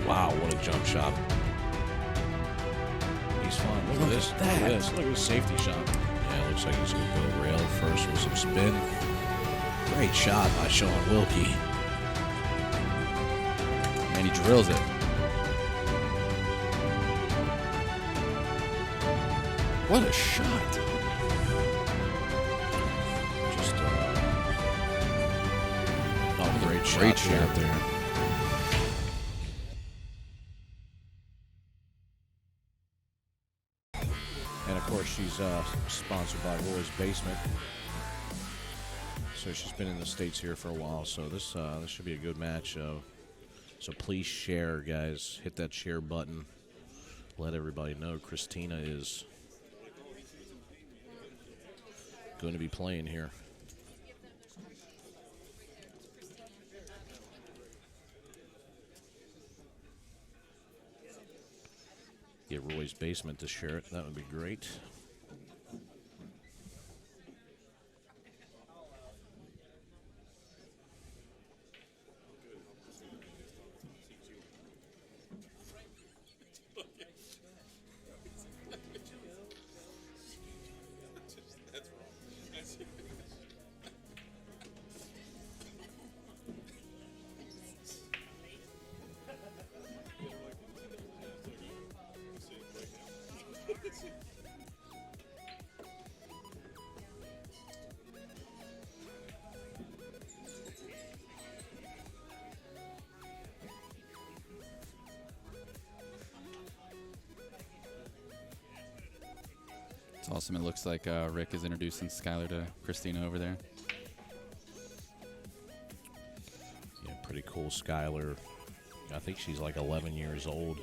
Wow, what a jump shot. He's fine. Look at this. Look at this. Look at this safety shot. Yeah, looks like he's going to go rail first with some spin. Great shot by Sean Wilkie. And he drills it. What a shot. Just, great shot. Great shot there. And, of course, she's sponsored by Roy's Basement. So she's been in the States here for a while. So this should be a good match. So please share, guys. Hit that share button. Let everybody know Kristinia is going to be playing here. Get Roy's Basement to share it. That would be great. It's awesome. It looks like Rick is introducing Skylar to Kristinia over there. Yeah, pretty cool. Skylar, I think she's like 11 years old.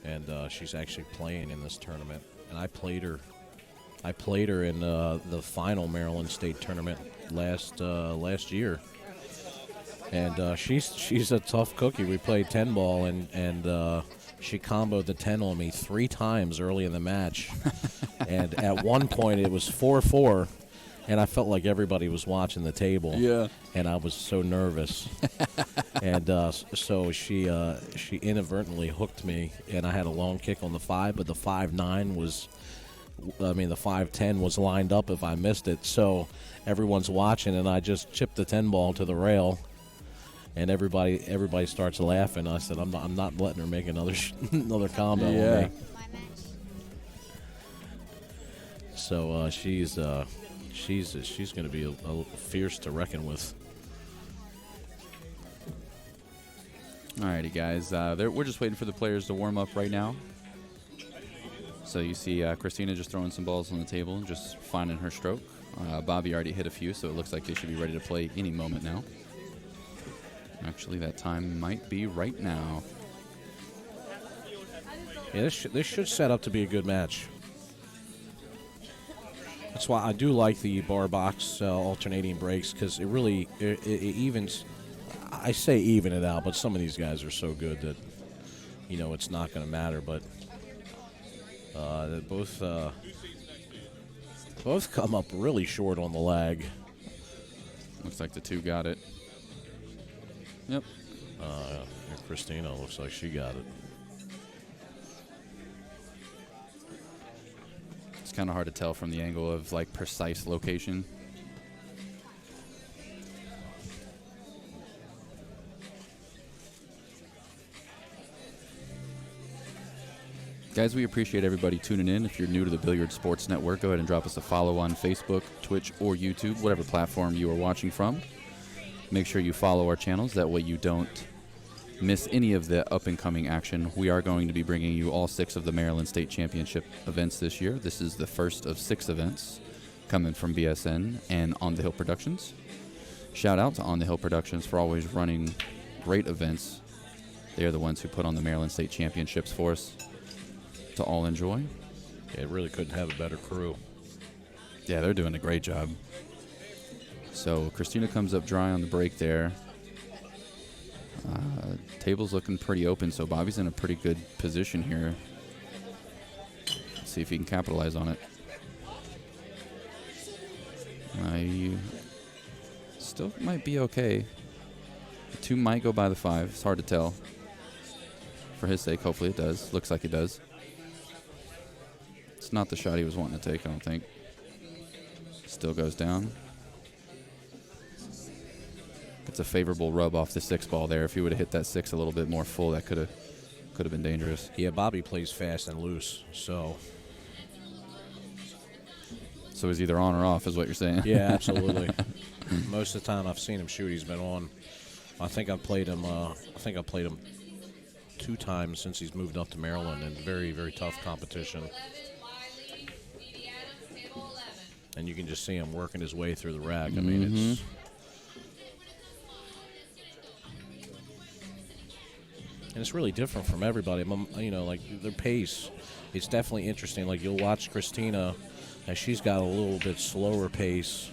And she's actually playing in this tournament. And I played her in the final Maryland State tournament last year. And she's a tough cookie. We played 10 ball, and she comboed the 10 on me 3 times early in the match. And at one point it was 4-4, and I felt like everybody was watching the table. Yeah. And I was so nervous. And so she inadvertently hooked me, and I had a long kick on the 5, but the 5-9 was, the 5-10 was lined up if I missed it. So everyone's watching, and I just chipped the 10 ball to the rail. And everybody starts laughing. I said, I'm not letting her make another combo on me. So she's going to be a fierce to reckon with. Alrighty, guys. We're just waiting for the players to warm up right now. So you see Kristinia just throwing some balls on the table and just finding her stroke. Bobby already hit a few, so it looks like they should be ready to play any moment now. Actually, that time might be right now. Yeah, this should set up to be a good match. That's why I do like the bar box alternating breaks, because it evens. I say even it out, but some of these guys are so good that it's not going to matter. But both come up really short on the lag. Looks like the 2 got it. Yep. Kristinia looks like she got it. It's kind of hard to tell from the angle of precise location. Guys, we appreciate everybody tuning in. If you're new to the Billiard Sports Network, go ahead and drop us a follow on Facebook, Twitch, or YouTube, whatever platform you are watching from. Make sure you follow our channels. That way you don't miss any of the up-and-coming action. We are going to be bringing you all 6 of the Maryland State Championship events this year. This is the first of 6 events coming from BSN and On the Hill Productions. Shout out to On the Hill Productions for always running great events. They are the ones who put on the Maryland State Championships for us to all enjoy. Yeah, it really couldn't have a better crew. Yeah, they're doing a great job. So Kristinia comes up dry on the break there. Table's looking pretty open, so Bobby's in a pretty good position here. Let's see if he can capitalize on it. Still might be okay. The 2 might go by the 5. It's hard to tell. For his sake, hopefully it does. Looks like it does. It's not the shot he was wanting to take, I don't think. Still goes down. It's a favorable rub off the 6 ball there. If he would have hit that 6 a little bit more full, that could have been dangerous. Yeah, Bobby plays fast and loose, so he's either on or off, is what you're saying. yeah, absolutely. Most of the time I've seen him shoot, he's been on. I think I've played him 2 times since he's moved up to Maryland, and very, very tough competition. And you can just see him working his way through the rack. I mean, it's and it's really different from everybody. You know, like their pace, it's definitely interesting. Like you'll watch Kristinia, and she's got a little bit slower pace.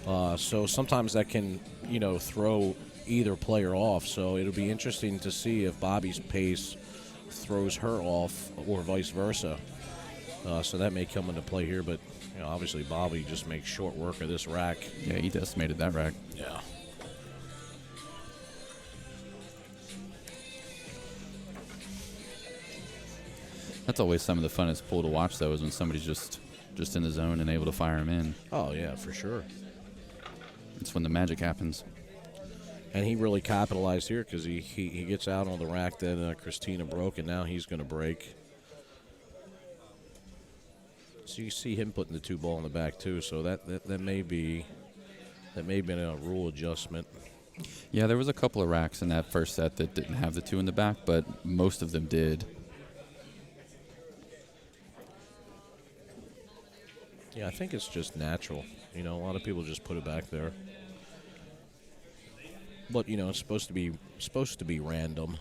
So sometimes that can, you know, throw either player off. So it'll be interesting to see if Bobby's pace throws her off or vice versa. So that may come into play here. But, you know, obviously Bobby just makes short work of this rack. Yeah, he decimated that rack. Yeah. That's always some of the funnest pool to watch, though, is when somebody's just in the zone and able to fire him in. Oh, yeah, for sure. It's when the magic happens. And he really capitalized here because he gets out on the rack that Kristinia broke, and now he's going to break. So you see him putting the 2 ball in the back too. So that may be been a rule adjustment. Yeah, there was a couple of racks in that first set that didn't have the 2 in the back, but most of them did. Yeah, I think it's just natural. You know, a lot of people just put it back there. But you know, it's supposed to be random.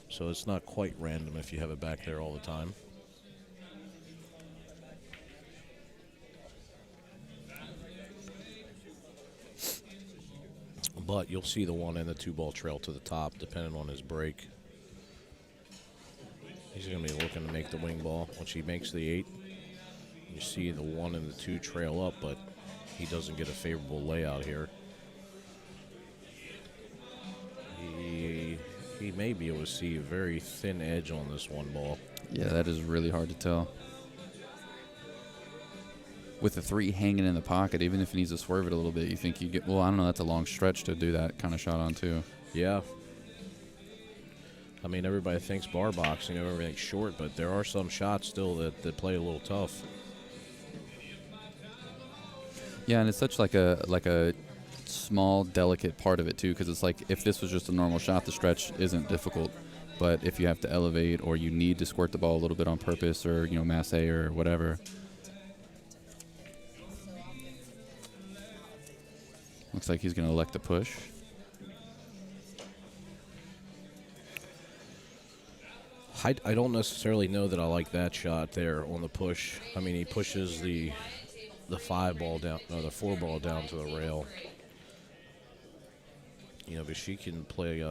So it's not quite random if you have it back there all the time. But you'll see the 1 and the 2 ball trail to the top depending on his break. He's going to be looking to make the wing ball. Once he makes the 8, you see the 1 and the 2 trail up, but he doesn't get a favorable layout here. He may be able to see a very thin edge on this 1 ball. Yeah, that is really hard to tell. With the 3 hanging in the pocket, even if he needs to swerve it a little bit, you think you get, well, I don't know, that's a long stretch to do that kind of shot on, too. Yeah. I mean, everybody thinks bar boxing, everything's short, but there are some shots still that play a little tough. Yeah, and it's such like a small, delicate part of it, too, because it's like if this was just a normal shot, the stretch isn't difficult. But if you have to elevate or you need to squirt the ball a little bit on purpose or, you know, masse or whatever. Looks like he's going to elect to push. I don't necessarily know that I like that shot there on the push. I mean, he pushes the 5 ball down, no, the 4 ball down to the rail. You know, but she can play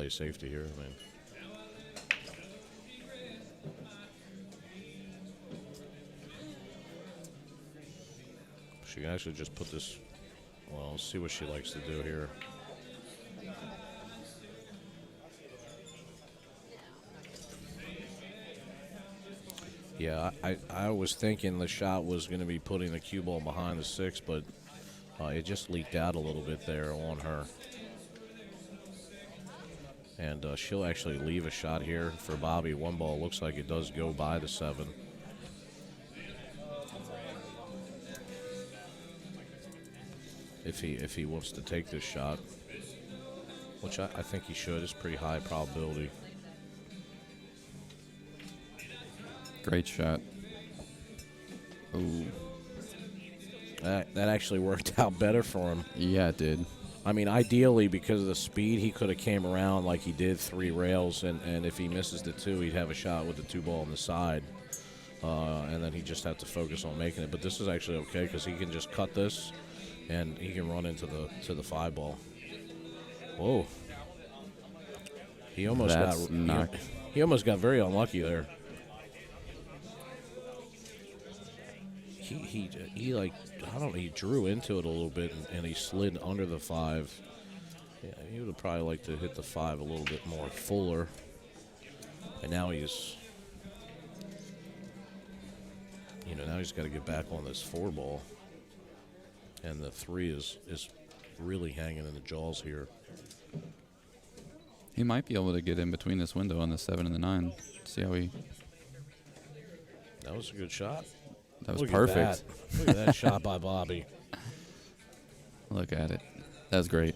safety here. I mean, she can actually just put this. Well, let's see what she likes to do here. Yeah, I was thinking the shot was going to be putting the cue ball behind the 6, but it just leaked out a little bit there on her. And she'll actually leave a shot here for Bobby. 1 ball looks like it does go by the 7. If he wants to take this shot, which I think he should. It's pretty high probability. Great shot. Ooh. That actually worked out better for him. Yeah, it did. I mean, ideally, because of the speed, he could have came around like he did 3 rails, and if he misses the 2, he'd have a shot with the 2 ball on the side. And then he just have to focus on making it. But this is actually okay because he can just cut this, and he can run into the 5 ball. Whoa! He almost he almost got very unlucky there. He like, I don't know, he drew into it a little bit and he slid under the 5. Yeah, he would have probably liked to hit the 5 a little bit more fuller. And now he's, now he's got to get back on this 4 ball. And the 3 is really hanging in the jaws here. He might be able to get in between this window on the 7 and the 9. See how he... That was a good shot. That was Look perfect. At that. Look at that shot by Bobby. Look at it. That was great.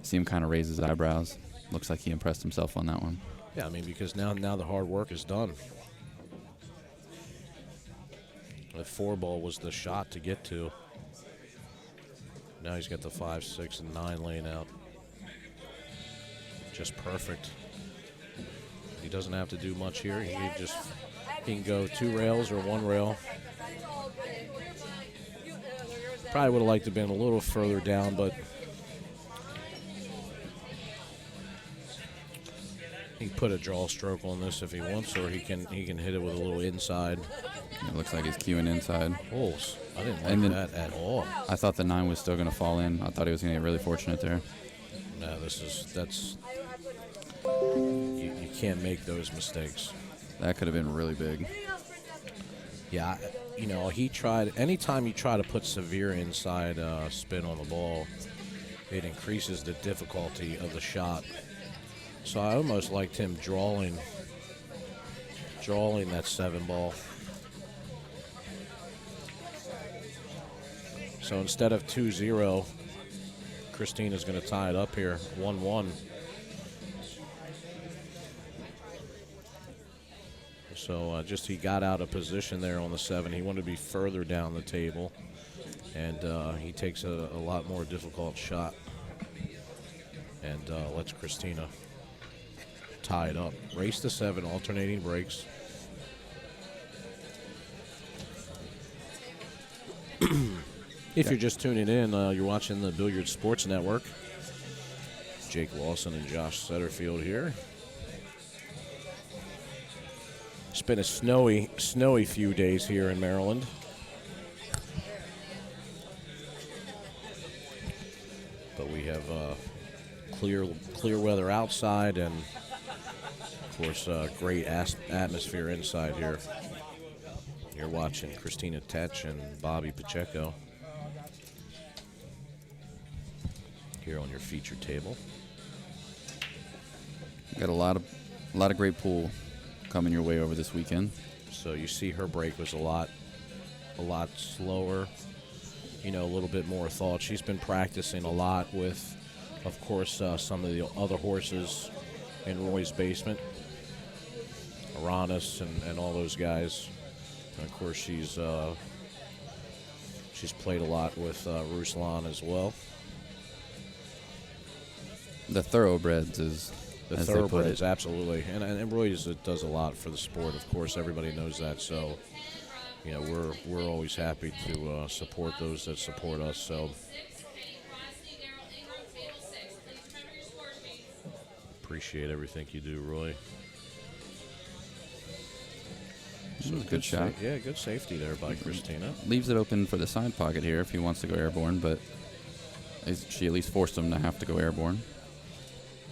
See him kind of raise his eyebrows. Looks like he impressed himself on that one. Yeah, I mean, because now the hard work is done. The 4 ball was the shot to get to. Now he's got the 5, 6, and 9 laying out. Just perfect. He doesn't have to do much here. He can go 2 rails or 1 rail. Probably would have liked to have been a little further down, but he can put a draw stroke on this if he wants, or he can hit it with a little inside. It looks like he's queuing inside. Oh, I didn't like that at all. I thought the 9 was still going to fall in. I thought he was going to get really fortunate there. No, that's you can't make those mistakes. That could have been really big. Yeah, he tried. Anytime you try to put severe inside spin on the ball, it increases the difficulty of the shot. So I almost liked him drawing that 7 ball. So instead of 2-0, Kristina's going to tie it up here, 1-1. So he got out of position there on the 7. He wanted to be further down the table, and he takes a lot more difficult shot and lets Kristina tie it up. Race to 7, alternating breaks. If you're just tuning in, you're watching the Billiard Sports Network. Jake Lawson and Josh Setterfield here. It's been a snowy few days here in Maryland. But we have clear weather outside and, of course, great atmosphere inside here. You're watching Kristinia Tkach and Bobby Pacheco here on your feature table. Got a lot of great pool coming your way over this weekend. So you see her break was a lot slower, a little bit more thought. She's been practicing a lot with, of course, some of the other horses in Roy's basement, Aranis and all those guys. And of course, she's played a lot with Ruslan as well. The thoroughbreds is The thoroughbreds, absolutely, and Roy does a lot for the sport. Of course, everybody knows that. So, we're always happy to support those that support us. So, appreciate everything you do, Roy. So good shot. Yeah, good safety there by Kristina. Leaves it open for the side pocket here if he wants to go airborne, but she at least forced him to have to go airborne.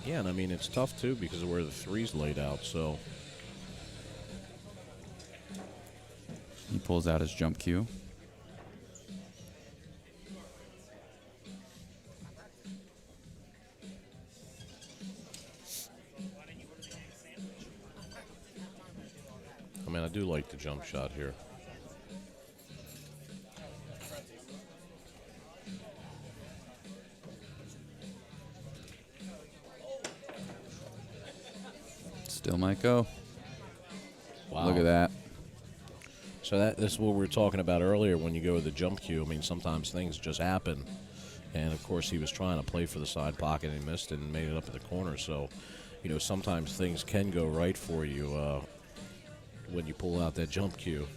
Yeah, and I mean, it's tough, too, because of where the 3's laid out, so. He pulls out his jump cue. I mean, I do like the jump shot here. Still might go. Wow. Look at that. So this is what we were talking about earlier when you go with the jump cue. I mean, sometimes things just happen. And, of course, he was trying to play for the side pocket and he missed it and made it up at the corner. So, sometimes things can go right for you when you pull out that jump cue.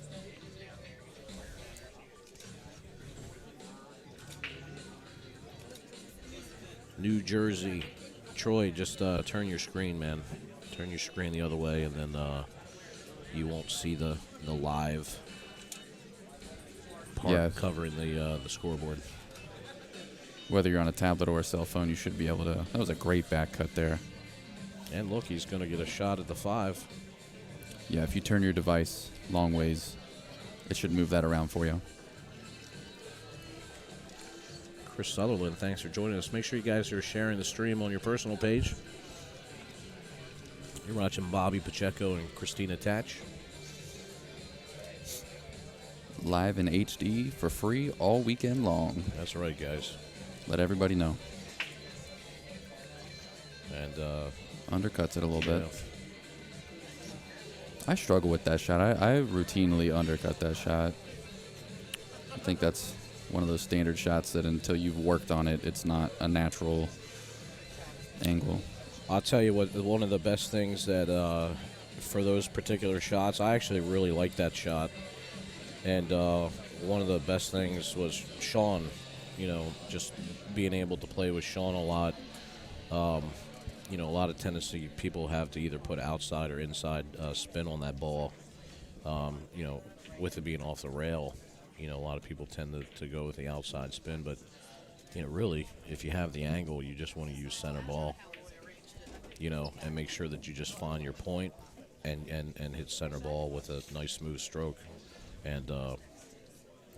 New Jersey. Troy, just turn your screen, man. Turn your screen the other way, and then you won't see the live part covering the scoreboard. Whether you're on a tablet or a cell phone, you should be able to. That was a great back cut there. And look, he's going to get a shot at the 5. Yeah, if you turn your device long ways, it should move that around for you. Chris Sutherland, thanks for joining us. Make sure you guys are sharing the stream on your personal page. You're watching Bobby Pacheco and Kristinia Tkach. Live in HD for free all weekend long. That's right, guys. Let everybody know. And undercuts it a little bit. Yeah. I struggle with that shot. I routinely undercut that shot. I think that's one of those standard shots that until you've worked on it, it's not a natural angle. I'll tell you what, one of the best things that for those particular shots, I actually really like that shot. And one of the best things was Sean, just being able to play with Sean a lot. A lot of tendency people have to either put outside or inside spin on that ball. With it being off the rail, a lot of people tend to go with the outside spin. But, really, if you have the angle, you just want to use center ball, and make sure that you just find your point and hit center ball with a nice smooth stroke. And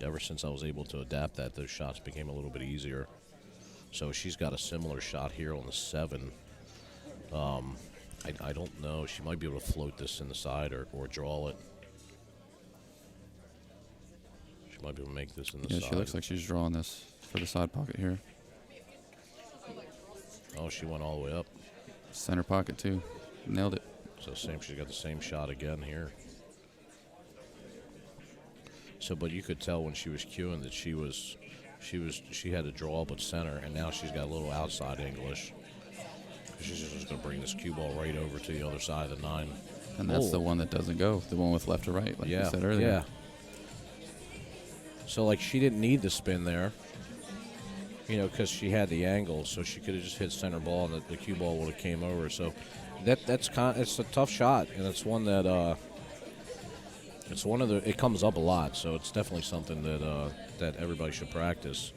ever since I was able to adapt that, those shots became a little bit easier. So she's got a similar shot here on the 7. I don't know. She might be able to float this in the side or draw it. She might be able to make this in the side. Yeah, she looks like she's drawing this for the side pocket here. Oh, she went all the way up. Center pocket, too. Nailed it. So she's got the same shot again here. So, but you could tell when she was cueing that she had to draw up at center, and now she's got a little outside English. She's just going to bring this cue ball right over to the other side of the 9. And that's the one that doesn't go, the one with left to right, like you said earlier. Yeah. So, she didn't need the spin there, because she had the angle, so she could have just hit center ball, and the cue ball would have came over. So, it's a tough shot, and it's one that it comes up a lot, so it's definitely something that everybody should practice.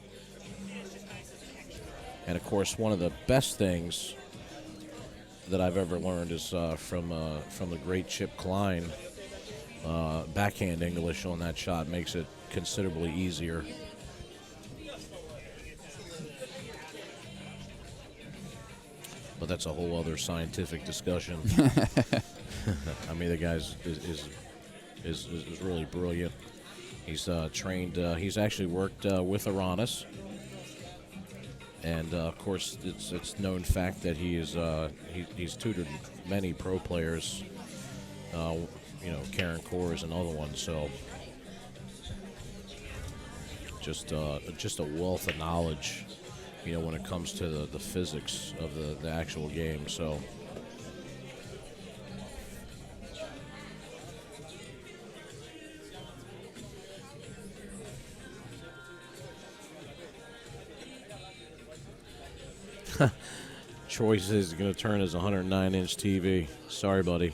And of course, one of the best things that I've ever learned is from the great Chip Klein. Backhand English on that shot makes it considerably easier. But that's a whole other scientific discussion. I mean, the guy's is really brilliant. He's trained. He's actually worked with Aranis, and of course, it's known fact that he's tutored many pro players. Karen Core is another one. So just a wealth of knowledge, when it comes to the physics of the actual game. So. Troy says he's going to turn his 109-inch TV. Sorry, buddy.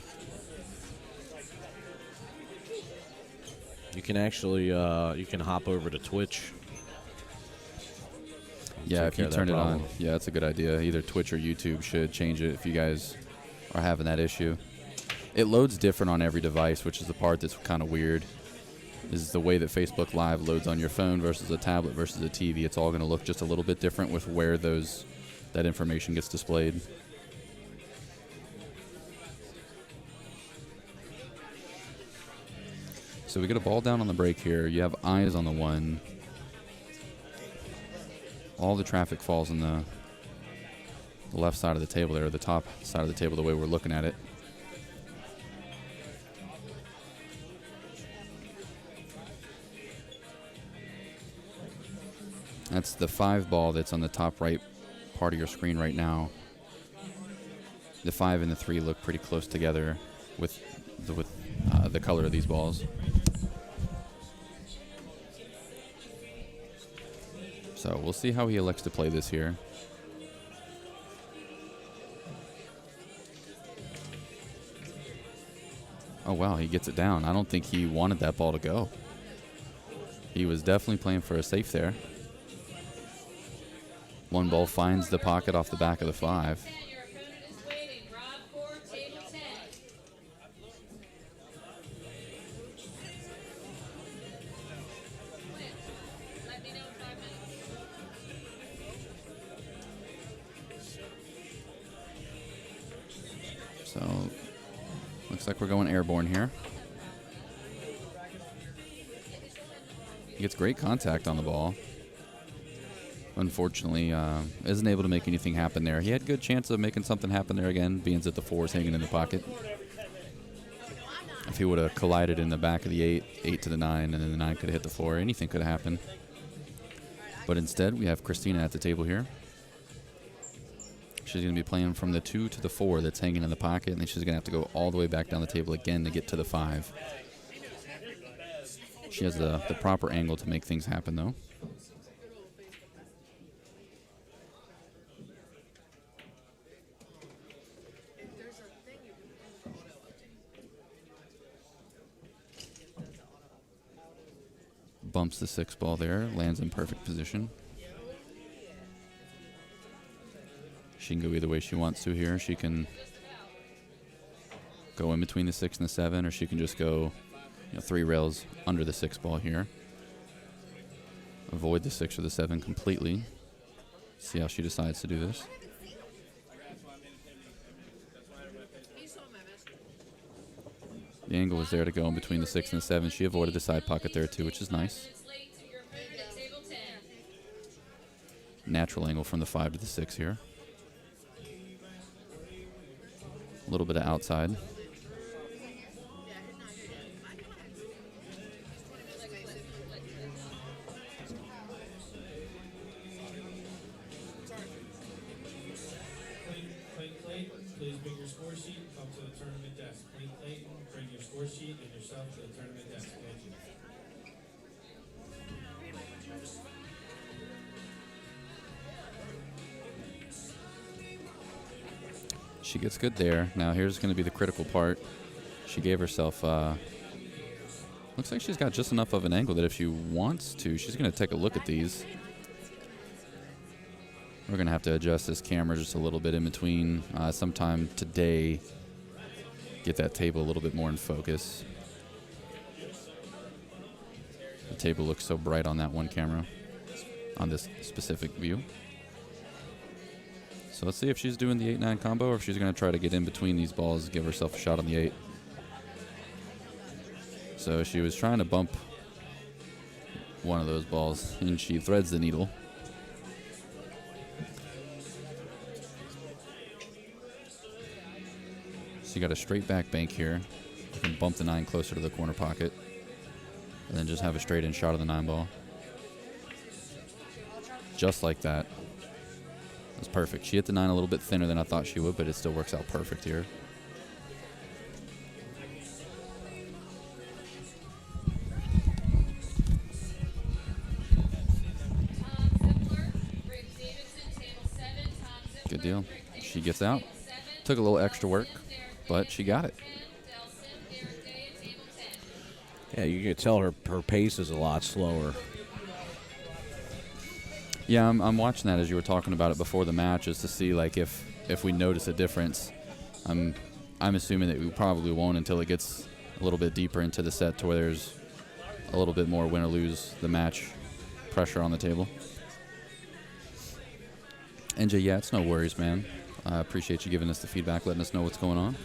You can actually you can hop over to Twitch. Yeah, if you turn it on. Yeah, that's a good idea. Either Twitch or YouTube should change it if you guys are having that issue. It loads different on every device, which is the part that's kind of weird. Is the way that Facebook Live loads on your phone versus a tablet versus a TV. It's all going to look just a little bit different with where that information gets displayed. So we get a ball down on the break here. You have eyes on the 1. All the traffic falls on the left side of the table there, or the top side of the table, the way we're looking at it. That's the 5 ball that's on the top right part of your screen right now. The 5 and the 3 look pretty close together with the color of these balls. So we'll see how he elects to play this here. Oh wow, he gets it down. I don't think he wanted that ball to go. He was definitely playing for a safe there. 1 ball finds the pocket off the back of the 5. So, looks like we're going airborne here. He gets great contact on the ball. Unfortunately, isn't able to make anything happen there. He had good chance of making something happen there again, being that the 4 is hanging in the pocket. If he would have collided in the back of the 8 to the 9, and then the 9 could have hit the floor, anything could have happened. But instead, we have Kristinia at the table here. She's going to be playing from the 2 to the 4 that's hanging in the pocket, and then she's going to have to go all the way back down the table again to get to the 5. She has the proper angle to make things happen, though. Bumps the 6 ball there, lands in perfect position. She can go either way she wants to here. She can go in between the 6 and the 7, or she can just go 3 rails under the 6 ball here. Avoid the 6 or the 7 completely. See how she decides to do this. The angle was there to go in between the 6 and the 7. She avoided the side pocket there too, which is nice. Natural angle from the 5 to the 6 here. A little bit of outside. Please bring your score sheet and come to the tournament desk. Clayton, bring your score sheet and yourself to the tournament desk. Thank you. She gets good there. Now here's going to be the critical part. She gave herself, looks like she's got just enough of an angle that if she wants to, she's going to take a look at these. We're going to have to adjust this camera just a little bit in between. Sometime today, get that table a little bit more in focus. The table looks so bright on that one camera, on this specific view. So let's see if she's doing the 8-9 combo or if she's going to try to get in between these balls and give herself a shot on the 8. So she was trying to bump one of those balls, and she threads the needle. So you got a straight back bank here. You can bump the 9 closer to the corner pocket, and then just have a straight in shot of the 9 ball. Just like that. That's perfect. She hit the 9 a little bit thinner than I thought she would, but it still works out perfect here. Good deal. She gets out. Took a little extra work, but she got it. Yeah, you can tell her pace is a lot slower. Yeah, I'm watching that as you were talking about it before the match, just to see like if we notice a difference. I'm assuming that we probably won't until it gets a little bit deeper into the set to where there's a little bit more win or lose the match pressure on the table. NJ, yeah, it's no worries, man. I appreciate you giving us the feedback, letting us know what's going on.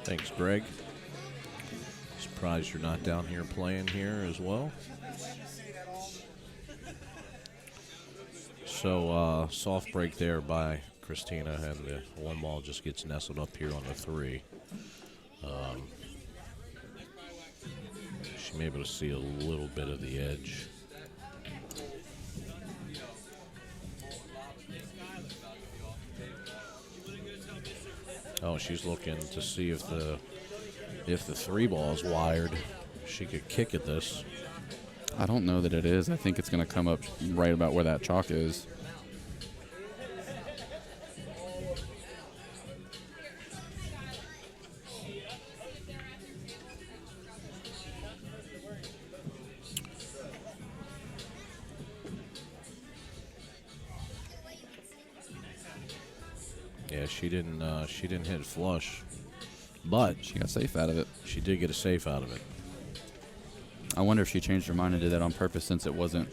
Thanks, Greg. Surprised you're not down here playing here as well. So, soft break there by Kristinia, and the 1 ball just gets nestled up here on the 3. She may be able to see a little bit of the edge. Oh, she's looking to see if the 3 ball is wired. She could kick at this. I don't know that it is. I think it's going to come up right about where that chalk is. Yeah, she didn't hit flush, but She got safe out of it. she did get a safe out of it. I wonder if she changed her mind and did that on purpose since it wasn't.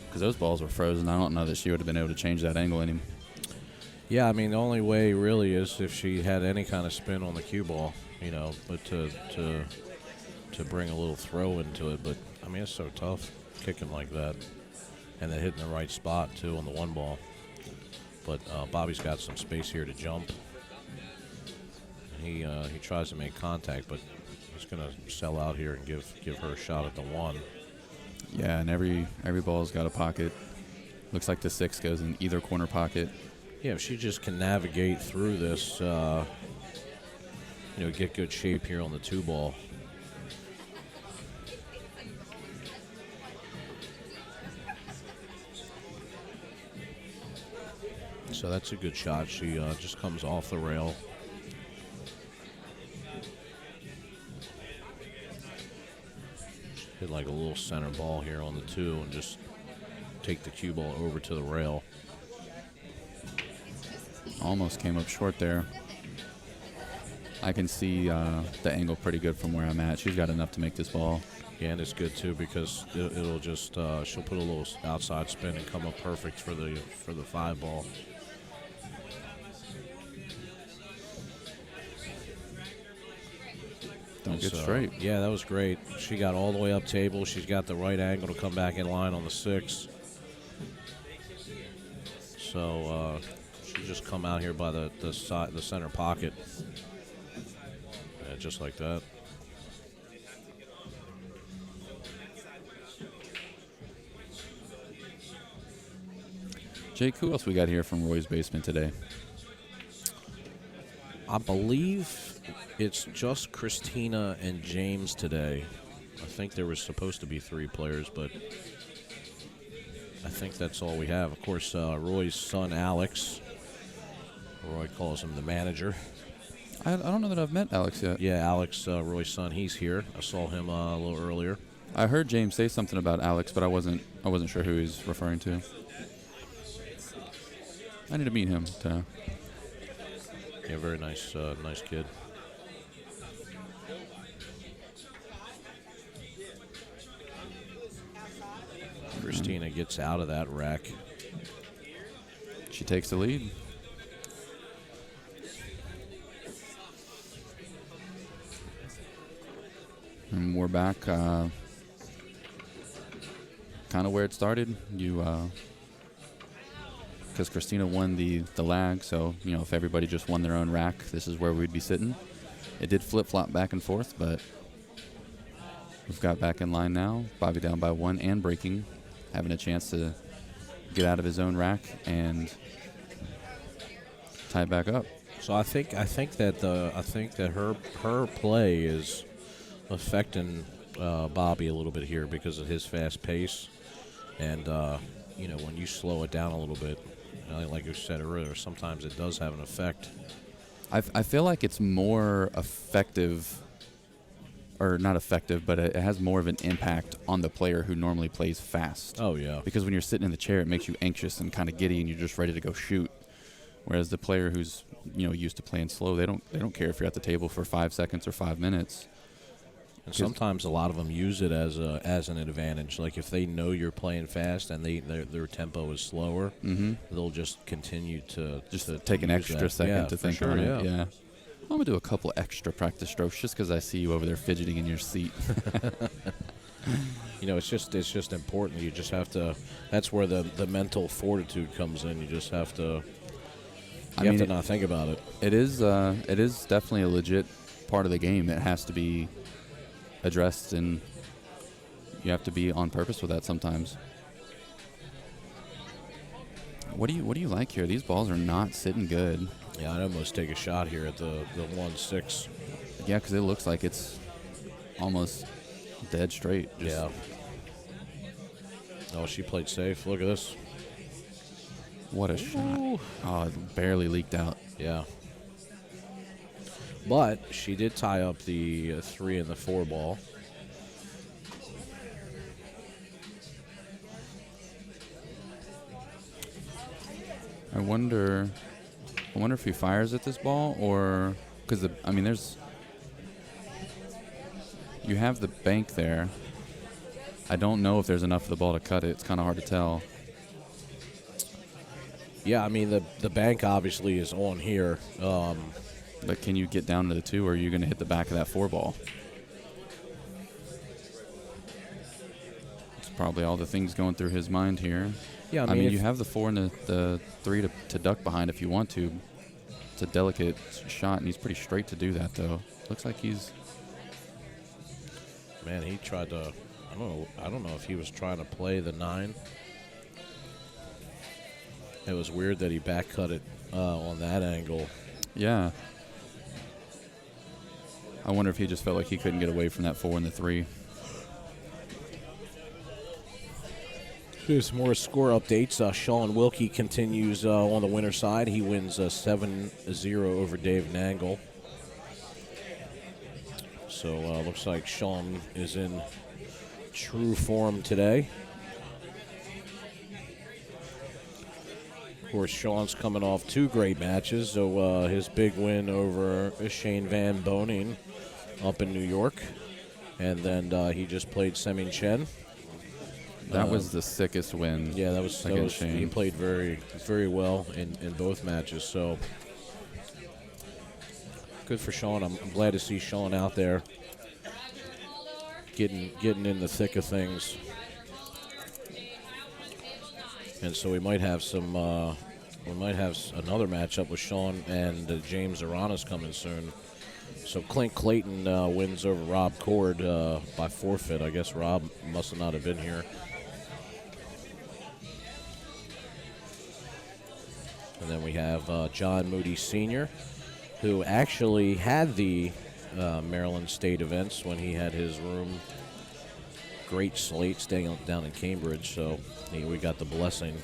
Because those balls were frozen. I don't know that she would have been able to change that angle anymore. Yeah, I mean, the only way really is if she had any kind of spin on the cue ball, but to bring a little throw into it. But, I mean, it's so tough kicking like that. And then hitting the right spot, too, on the one ball. But Bobby's got some space here to jump. He tries to make contact, but he's going to sell out here and give her a shot at the one. Yeah, and every ball's got a pocket. Looks like the 6 goes in either corner pocket. Yeah, if she just can navigate through this, get good shape here on the 2 ball. So that's a good shot. She just comes off the rail. Hit like a little center ball here on the 2 and just take the cue ball over to the rail. Almost came up short there. I can see the angle pretty good from where I'm at. She's got enough to make this ball. Yeah, and it's good too because it'll just she'll put a little outside spin and come up perfect for the 5 ball. Don't get straight. Yeah, that was great. She got all the way up table. She's got the right angle to come back in line on the 6. So she just come out here by the center pocket. Yeah, just like that. Jake, who else we got here from Roy's Basement today? I believe it's just Kristinia and James today. I think there was supposed to be 3 players, but I think that's all we have. Of course, Roy's son, Alex. Roy calls him the manager. I don't know that I've met Alex yet. Yeah, Alex, Roy's son, he's here. I saw him a little earlier. I heard James say something about Alex, but I wasn't sure who he's referring to. I need to meet him. Yeah, very nice kid. Kristinia gets out of that rack. She takes the lead. And we're back kind of where it started. Because Kristinia won the lag, so, if everybody just won their own rack, this is where we'd be sitting. It did flip-flop back and forth, but we've got back in line now. Bobby down by 1 and breaking, having a chance to get out of his own rack and tie it back up. So I think that her play is affecting Bobby a little bit here because of his fast pace, and when you slow it down a little bit, like you said earlier, sometimes it does have an effect. I feel like it's more effective, or not effective, but it has more of an impact on the player who normally plays fast. Oh yeah, because when you're sitting in the chair, it makes you anxious and kind of giddy, and you're just ready to go shoot. Whereas the player who's used to playing slow, they don't care if you're at the table for 5 seconds or 5 minutes. And sometimes a lot of them use it as an advantage. Like if they know you're playing fast and their tempo is slower, they'll just continue to take an extra second to think on it. Yeah. I'm gonna do a couple extra practice strokes just because I see you over there fidgeting in your seat. It's just important. You just have to. That's where the mental fortitude comes in. You just have to. You have to not think about it. It is definitely a legit part of the game. It has to be addressed, and you have to be on purpose with that sometimes. What do you like here? These balls are not sitting good. Yeah, I'd almost take a shot here at the 1-6. Yeah, because it looks like it's almost dead straight. Yeah. Oh, she played safe. Look at this. What a shot. Oh, it barely leaked out. Yeah. But she did tie up the 3 and the 4 ball. I wonder I wonder if he fires at this ball or because I mean, you have the bank there. I don't know if there's enough of the ball to cut it. It's kind of hard to tell. Yeah, I mean, the bank obviously is on here. But can you get down to the 2, or are you going to hit the back of that 4 ball? It's probably all the things going through his mind here. Yeah, I mean you have the 4 and the 3 to duck behind if you want to. It's a delicate shot, and he's pretty straight to do that, though. Looks like he's... Man, he tried to... I don't know if he was trying to play the 9. It was weird that he back cut it on that angle. Yeah. I wonder if he just felt like he couldn't get away from that 4 and the 3. Here's more score updates. Sean Wilkie continues on the winner's side. He wins 7-0 over Dave Nangle. So looks like Sean is in true form today. Of course, Sean's coming off 2 great matches. So his big win over Shane Van Boning up in New York. And then he just played Semin Chen. That was the sickest win. Yeah, that was Shane. He played very, very well in both matches. So good for Sean. I'm glad to see Sean out there getting in the thick of things. And so we might have some. We might have another matchup with Sean and James Aranas coming soon. So Clint Clayton wins over Rob Cord by forfeit. I guess Rob must not have been here. And then we have John Moody Sr., who actually had the Maryland State events when he had his room. Great slate staying down in Cambridge, so we got the blessing.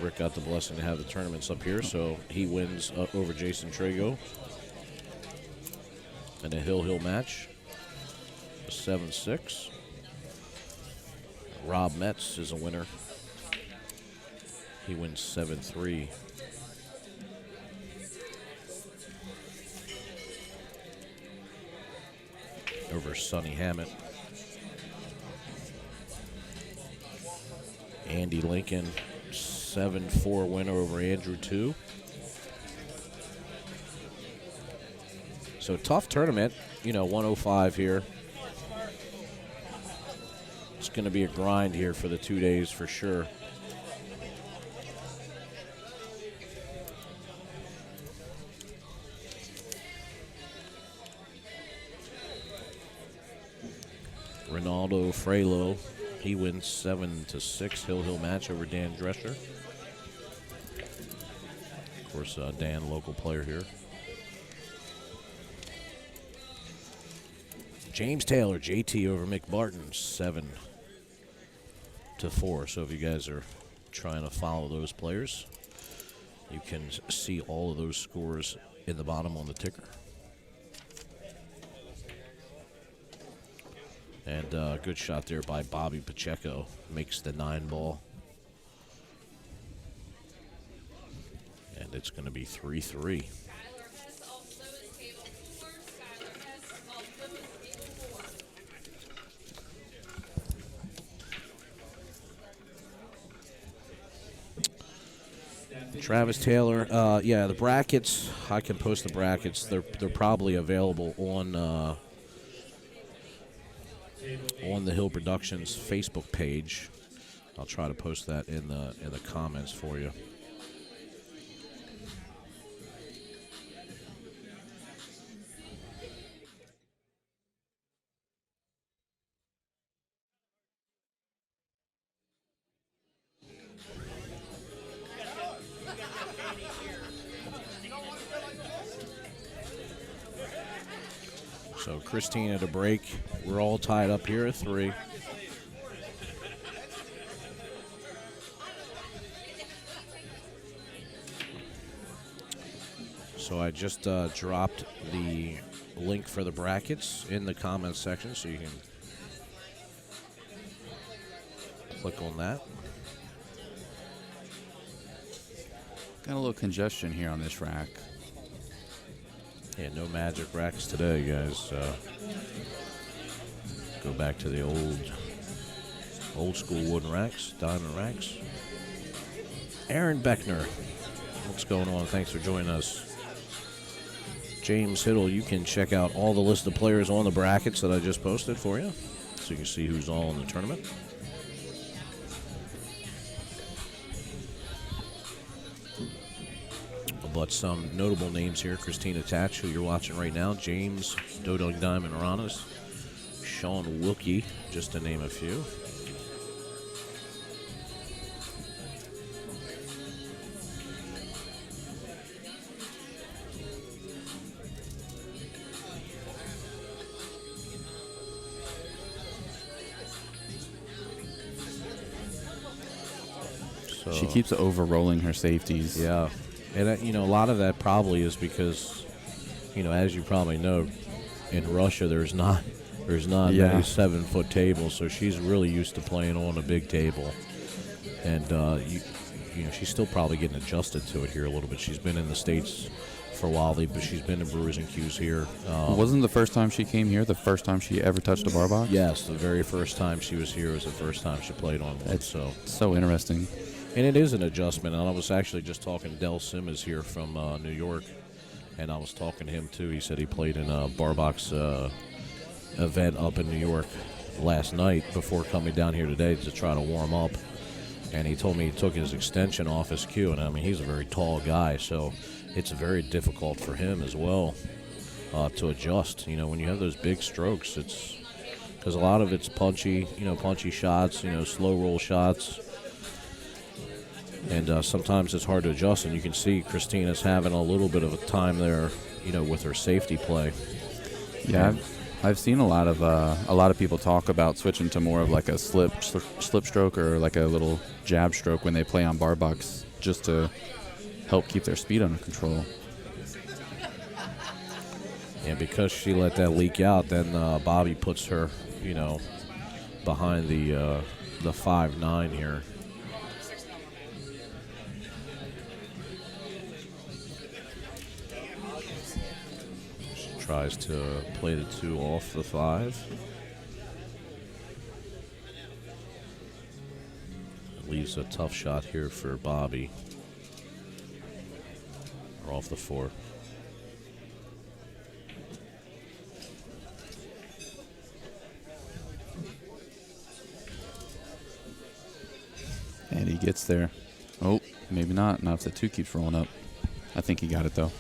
Rick got the blessing to have the tournaments up here, so he wins over Jason Trago in a Hill match, 7-6. Rob Metz is a winner. He wins 7-3. Over Sonny Hammett. Andy Lincoln, 7-4 winner over Andrew 2. So tough tournament, 105 here. It's going to be a grind here for the 2 days for sure. Ronaldo Frelo, he wins 7-6 Hill match over Dan Drescher. Of course, Dan, local player here. James Taylor, JT over Mick Barton, 7-4. So if you guys are trying to follow those players, you can see all of those scores in the bottom on the ticker. And good shot there by Bobby Pacheco. Makes the 9 ball. And it's going to be 3-3. Travis Taylor, yeah, the brackets, I can post the brackets. They're probably available on the Hill Productions Facebook page. I'll try to post that in the comments for you. So Kristinia to break. We're all tied up here at 3. So I just dropped the link for the brackets in the comments section, so you can click on that. Got a little congestion here on this rack. Yeah, no magic racks today, guys. Go back to the old school wooden racks, diamond racks. Aaron Beckner, what's going on? Thanks for joining us. James Hiddle, you can check out all the list of players on the brackets that I just posted for you, so you can see who's all in the tournament. But some notable names here: Kristinia Tkach, who you're watching right now, James Dodo Diamond Ranas, Sean Wilkie, just to name a few. So, She keeps over-rolling her safeties. yeah. And, a lot of that probably is because, as you probably know, in Russia there's not many 7-foot tables, so she's really used to playing on a big table. And, she's still probably getting adjusted to it here a little bit. She's been in the States for a while, but she's been to Brewers and Q's here. Wasn't the first time she came here the first time she ever touched a bar box? Yes, the very first time she was here was the first time she played on one. That's so interesting. And it is an adjustment. And I was actually just talking to Del Simmons here from New York, and I was talking to him too. He said he played in a bar box event up in New York last night before coming down here today to try to warm up. And he told me he took his extension off his cue, and I mean he's a very tall guy, so it's very difficult for him as well to adjust. When you have those big strokes, it's because a lot of it's punchy shots, slow roll shots. And sometimes it's hard to adjust, and you can see Kristina's having a little bit of a time there, with her safety play. Yeah, I've seen a lot of people talk about switching to more of like a slip stroke or like a little jab stroke when they play on bar box, just to help keep their speed under control. And because she let that leak out, then Bobby puts her, behind the 5'9" here. Tries to play the 2 off the 5. Leaves a tough shot here for Bobby. Or off the 4. And he gets there. Oh, maybe not. Not if the 2 keeps rolling up. I think he got it, though.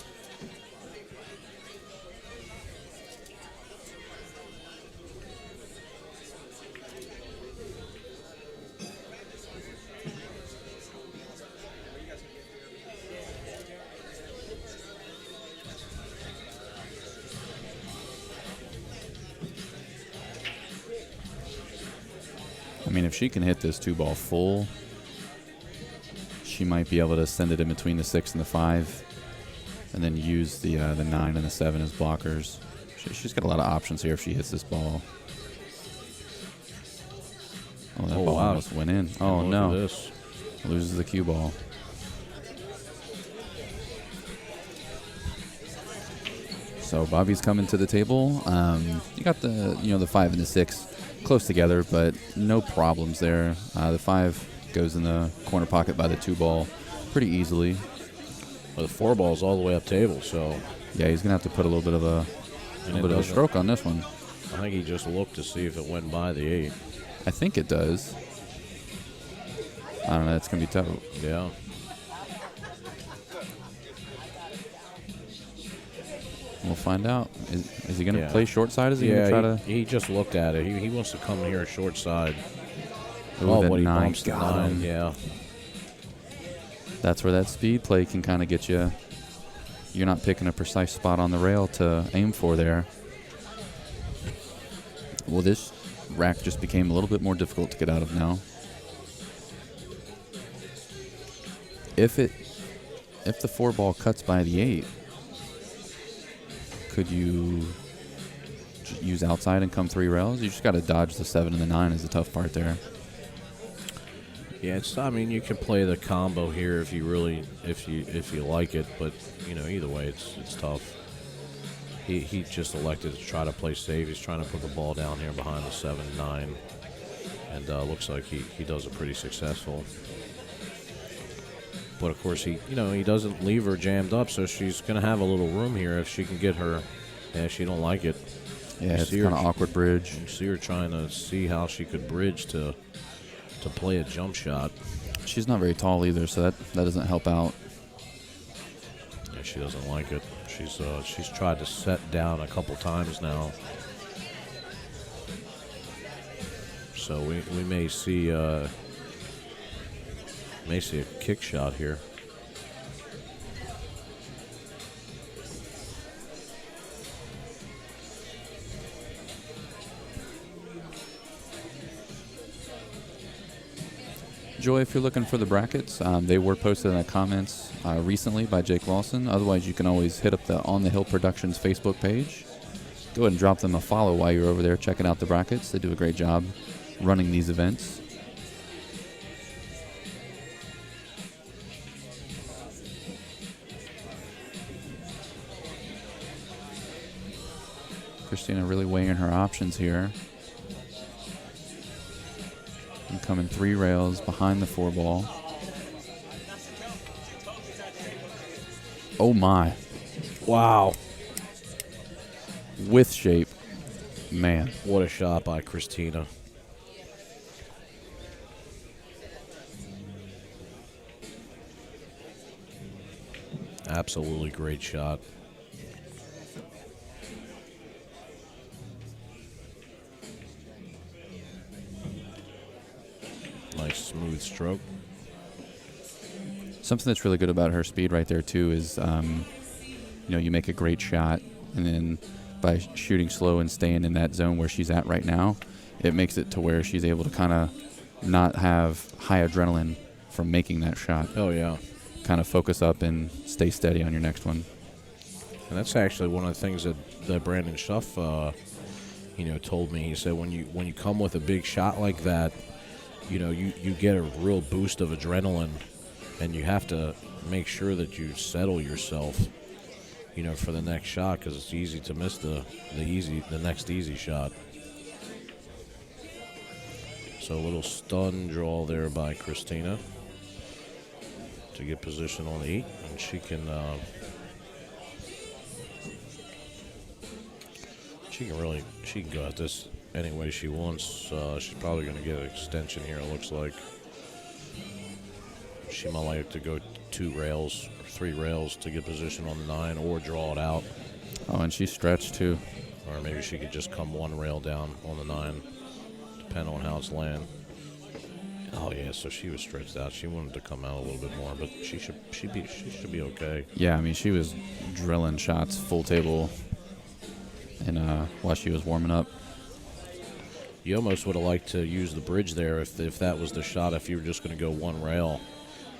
I mean, if she can hit this 2-ball full, she might be able to send it in between the 6 and the 5, and then use the 9 and the 7 as blockers. She's got a lot of options here if she hits this ball. Oh, that ball almost went in. Oh, no. This. Loses the cue ball. So Bobby's coming to the table. You got the 5 and the 6 close together, but no problems there. The 5 goes in the corner pocket by the 2-ball pretty easily. Well, the 4-ball's all the way up table, so yeah, he's gonna have to put a little bit of a stroke on this one. I think he just looked to see if it went by the 8. I think it does. I don't know. It's gonna be tough. Yeah. We'll find out. Is he going to play short side? Is he going to try to? He just looked at it. He wants to come here short side. Ooh, what he 9 bumps the got 9. him. Yeah. That's where that speed play can kind of get you. You're not picking a precise spot on the rail to aim for there. Well, this rack just became a little bit more difficult to get out of now. If the 4-ball cuts by the 8, could you use outside and come 3 rails? You just got to dodge the 7 and the 9 is the tough part there. Yeah, it's. I mean, you can play the combo here if you like it, but either way, it's tough. He just elected to try to play safe. He's trying to put the ball down here behind the 7-9, and looks like he does it pretty successful. But of course, he doesn't leave her jammed up, so she's going to have a little room here if she can get her. Yeah, she don't like it. Yeah, it's kind of awkward bridge. You see her trying to see how she could bridge to play a jump shot. She's not very tall either, so that doesn't help out. Yeah, she doesn't like it. She's tried to set down a couple times now. So we may see a kick shot here. Joy, if you're looking for the brackets, they were posted in the comments recently by Jake Lawson. Otherwise, you can always hit up the On the Hill Productions Facebook page. Go ahead and drop them a follow while you're over there checking out the brackets. They do a great job running these events. Kristinia really weighing her options here. And coming 3 rails behind the 4 ball. Oh my. Wow. With shape. Man. What a shot by Kristinia. Absolutely great shot. Nice smooth stroke. Something that's really good about her speed right there too is, you make a great shot, and then by shooting slow and staying in that zone where she's at right now, it makes it to where she's able to kind of not have high adrenaline from making that shot. Oh yeah. Kind of focus up and stay steady on your next one. And that's actually one of the things that Brandon Schuff, told me. He said when you come with a big shot like that, you get a real boost of adrenaline, and you have to make sure that you settle yourself, for the next shot, because it's easy to miss the next easy shot. So a little stun draw there by Kristinia to get position on the 8, and she can go at this any way she wants. She's probably going to get an extension here, it looks like. She might like to go 2 rails or 3 rails to get position on the 9, or draw it out. Oh, and she's stretched too. Or maybe she could just come 1 rail down on the 9, depending on how it's land. Oh yeah, so she was stretched out. She wanted to come out a little bit more, but she should be okay. Yeah, I mean, she was drilling shots full table, and while she was warming up. You almost would have liked to use the bridge there if that was the shot. If you were just going to go 1 rail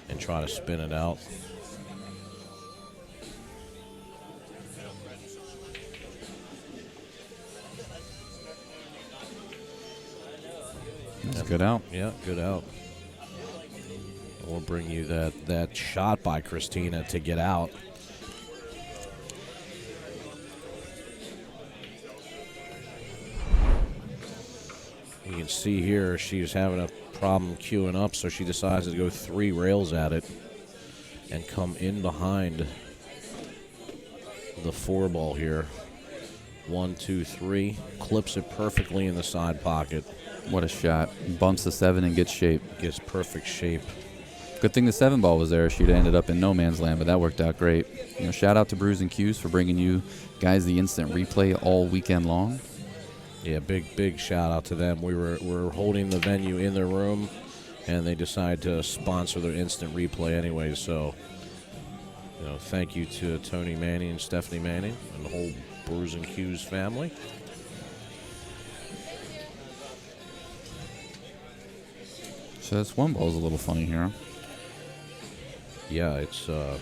and try to spin it out. That's good out. Yeah, good out. We'll bring you that shot by Kristinia to get out. You can see here she's having a problem queuing up, so she decides to go 3 rails at it and come in behind the 4 ball here. 1, 2, 3. Clips it perfectly in the side pocket. What a shot. Bumps the 7 and gets shape. Gets perfect shape. Good thing the 7 ball was there. She'd have ended up in no man's land, but that worked out great. Shout out to Brews and Q's for bringing you guys the instant replay all weekend long. Yeah, big shout out to them. We're holding the venue in their room, and they decided to sponsor their instant replay anyway. So, thank you to Tony Manning and Stephanie Manning and the whole Brews and Q's family. So this 1 ball's a little funny here. Yeah, it's. You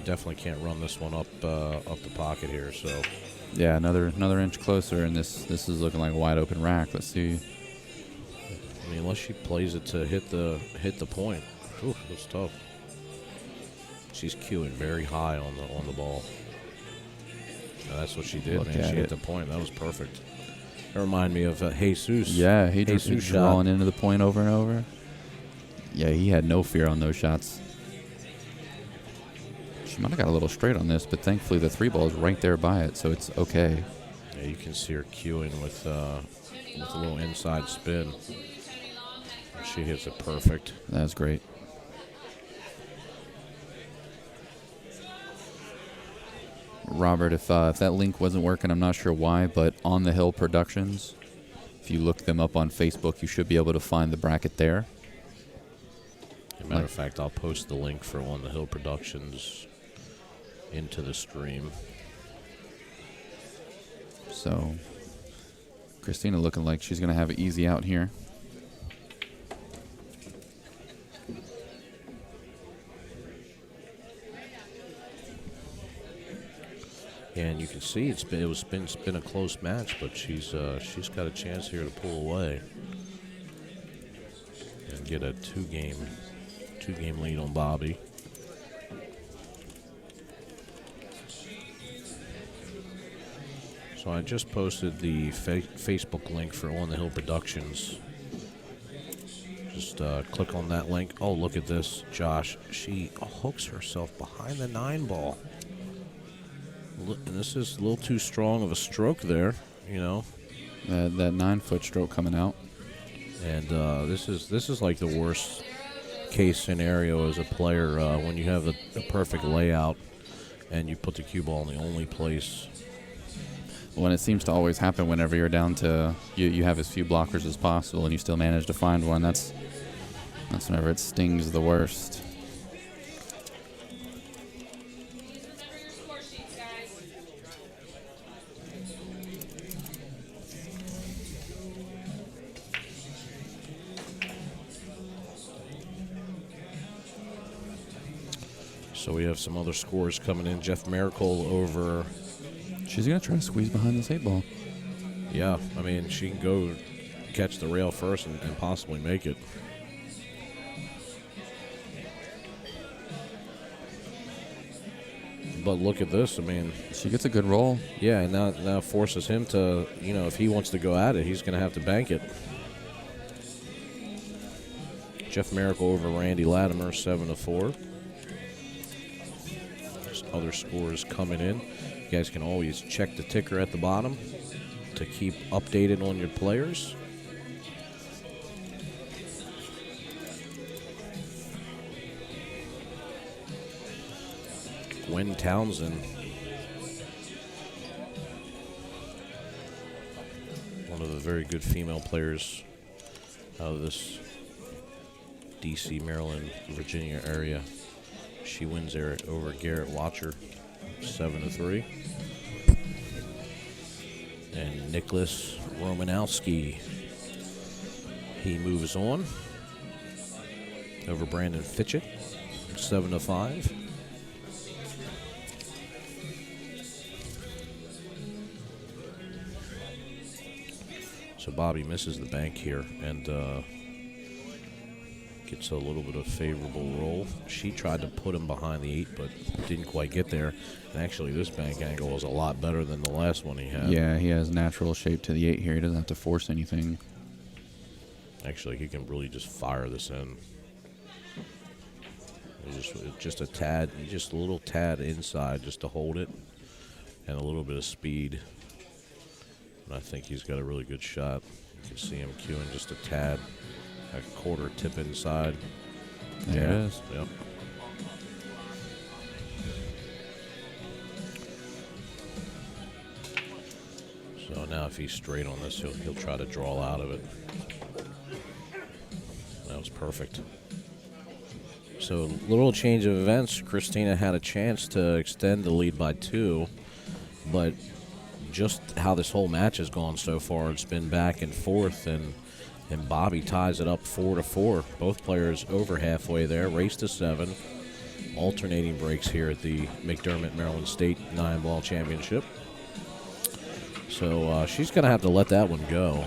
definitely can't run this one up the pocket here. So. Yeah, another inch closer, and this is looking like a wide open rack. Let's see. I mean, unless she plays it to hit the point. Whew, that's tough. She's cueing very high on the ball. And that's what she did, Look man. at She hit it. the point. That was perfect. That reminded me of Jesus. Yeah, he just Jesus drawing shot. into the point over and over. Yeah, he had no fear on those shots. She might have got a little straight on this, but thankfully the 3 ball is right there by it, so it's okay. Yeah, you can see her cueing with a little inside spin. She hits it perfect. That was great. Robert, if that link wasn't working, I'm not sure why, but On the Hill Productions, if you look them up on Facebook, you should be able to find the bracket there. As a matter of fact, I'll post the link for On the Hill Productions into the stream. So, Kristinia looking like she's going to have it easy out here. Yeah, and you can see it's been a close match, but she's got a chance here to pull away and get a two-game lead on Bobby. So I just posted the Facebook link for On the Hill Productions. Just click on that link. Oh, look at this, Josh. She hooks herself behind the 9 ball. And this is a little too strong of a stroke there, you know. That 9-foot stroke coming out. And this is like the worst case scenario as a player when you have the perfect layout and you put the cue ball in the only place. When it seems to always happen whenever you're down to you have as few blockers as possible and you still manage to find one. That's whenever it stings the worst. So we have some other scores coming in. Jeff Miracle over. She's going to try to squeeze behind this 8 ball. Yeah, I mean, she can go catch the rail first and possibly make it. But look at this. I mean, she gets a good roll. Yeah, and now forces him to, you know, if he wants to go at it, he's going to have to bank it. Jeff Miracle over Randy Latimer, 7-4. Just other scores coming in. You guys can always check the ticker at the bottom to keep updated on your players. Gwen Townsend, one of the very good female players out of this D.C., Maryland, Virginia area. She wins there over Garrett Watcher, 7-3. And Nicholas Romanowski, he moves on over Brandon Fitchett, 7-5. So Bobby misses the bank here and gets a little bit of favorable roll. She tried to put him behind the 8, but didn't quite get there. And actually, this bank angle is a lot better than the last one he had. Yeah, he has natural shape to the 8 here. He doesn't have to force anything. Actually, he can really just fire this in. Just a tad, just a little tad inside just to hold it, and a little bit of speed. And I think he's got a really good shot. You can see him cueing just a tad, a quarter tip inside. There it is. Yep. So now if he's straight on this, he'll try to draw out of it. That was perfect. So little change of events. Kristinia had a chance to extend the lead by 2, but just how this whole match has gone so far, it's been back and forth, and Bobby ties it up 4-4. Both players over halfway there, race to 7. Alternating breaks here at the McDermott Maryland State 9-ball championship. So she's going to have to let that one go.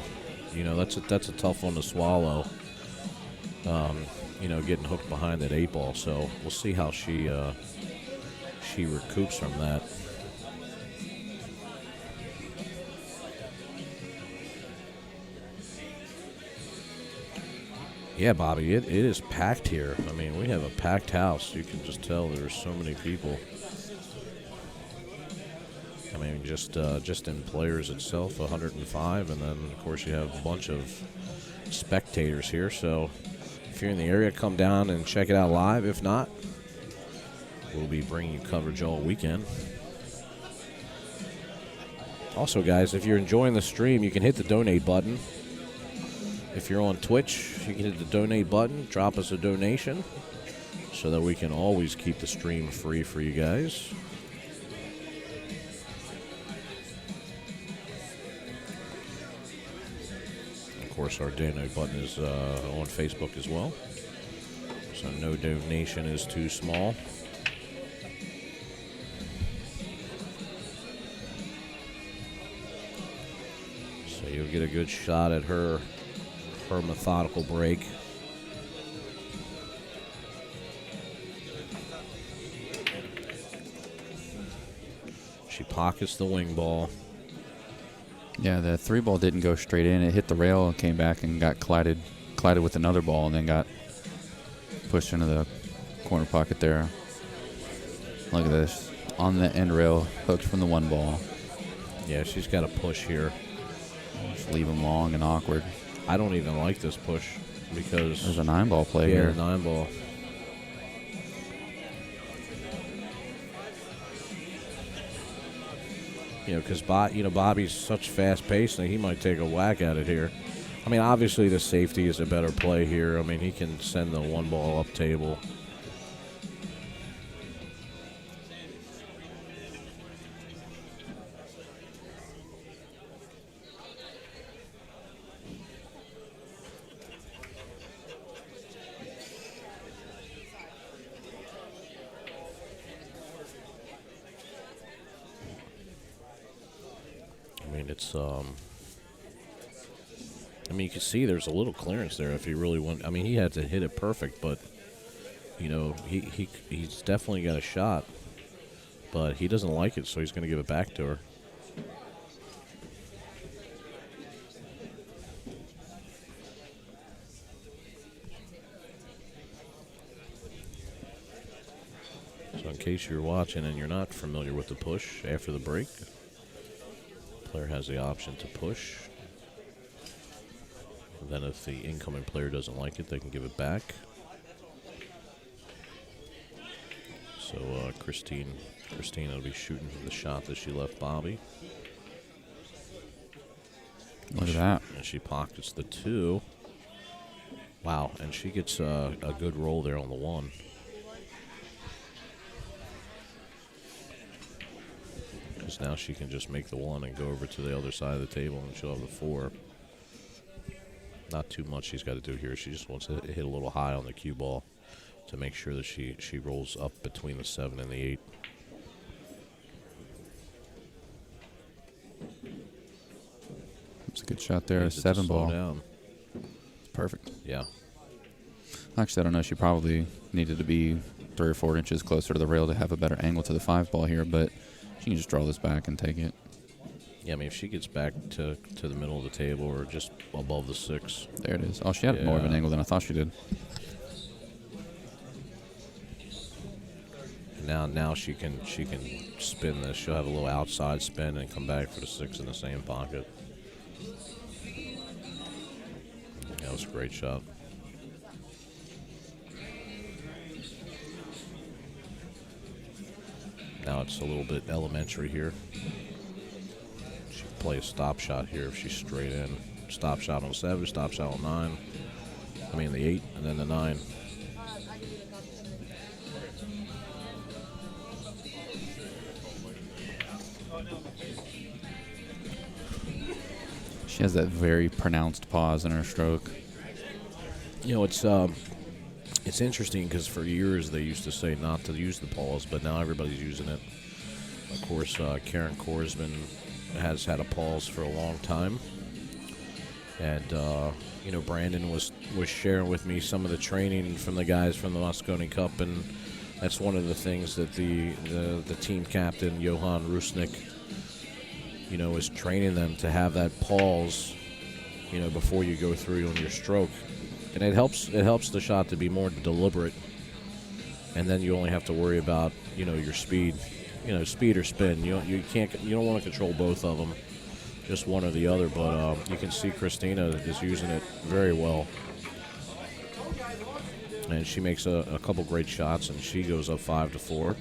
that's a tough one to swallow. Getting hooked behind that 8-ball. So we'll see how she recoups from that. Yeah, Bobby, it is packed here. I mean, we have a packed house. You can just tell there's so many people. I mean, just in players itself, 105, and then, of course, you have a bunch of spectators here. So if you're in the area, come down and check it out live. If not, we'll be bringing you coverage all weekend. Also, guys, if you're enjoying the stream, you can hit the donate button. If you're on Twitch, you can hit the donate button, drop us a donation so that we can always keep the stream free for you guys. Of course, our donate button is on Facebook as well, so no donation is too small. So you'll get a good shot at her methodical break. She pockets the wing ball. Yeah, the 3-ball didn't go straight in. It hit the rail and came back and got collided with another ball and then got pushed into the corner pocket there. Look at this. On the end rail, hooked from the 1-ball. Yeah, she's got a push here. Just leave them long and awkward. I don't even like this push because there's a 9-ball play here. here. Yeah, 9-ball. Because Bobby's such fast pace, and he might take a whack at it here. I mean, obviously the safety is a better play here. I mean, he can send the 1-ball up table. You can see there's a little clearance there if he really went. I mean, he had to hit it perfect, but, he's definitely got a shot. But he doesn't like it, so he's going to give it back to her. So in case you're watching and you're not familiar with the push after the break, the player has the option to push. Then if the incoming player doesn't like it, they can give it back. So Kristinia will be shooting the shot that she left Bobby. Look at that. And she pockets the 2. Wow, and she gets a good roll there on the 1. Because now she can just make the 1 and go over to the other side of the table, and she'll have the 4. Not too much she's got to do here. She just wants to hit a little high on the cue ball to make sure that she rolls up between the 7 and the 8. It's a good shot there. 7-ball. Down. Perfect. Yeah. Actually, I don't know. She probably needed to be 3 or 4 inches closer to the rail to have a better angle to the 5-ball here, but she can just draw this back and take it. Yeah, I mean, if she gets back to the middle of the table or just above the 6. There it is. Oh, she had more of an angle than I thought she did. Now she can spin this. She'll have a little outside spin and come back for the 6 in the same pocket. That was a great shot. Now it's a little bit elementary here. She can play a stop shot here if she's straight in. Stop shot on 7, stop shot on 9. I mean the 8 and then the 9. She has that very pronounced pause in her stroke. You know, it's interesting because for years they used to say not to use the pause, but now everybody's using it. Of course, Karen Korsman has had a pause for a long time. And Brandon was sharing with me some of the training from the guys from the Moscone Cup, and that's one of the things that the team captain Johan Rusnik, is training them to have that pause, before you go through on your stroke, and it helps the shot to be more deliberate, and then you only have to worry about your speed, speed or spin. You don't want to control both of them, just one or the other. But you can see Kristinia is using it very well, and she makes a couple great shots, and she goes up 5-4.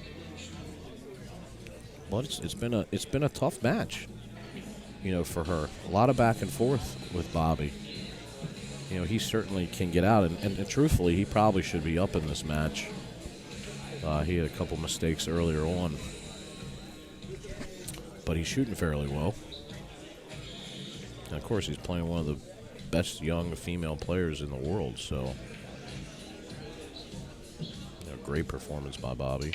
But it's been a tough match, for her. A lot of back and forth with Bobby. He certainly can get out, and truthfully, he probably should be up in this match. He had a couple mistakes earlier on, but he's shooting fairly well. And of course, he's playing one of the best young female players in the world, so great performance by Bobby.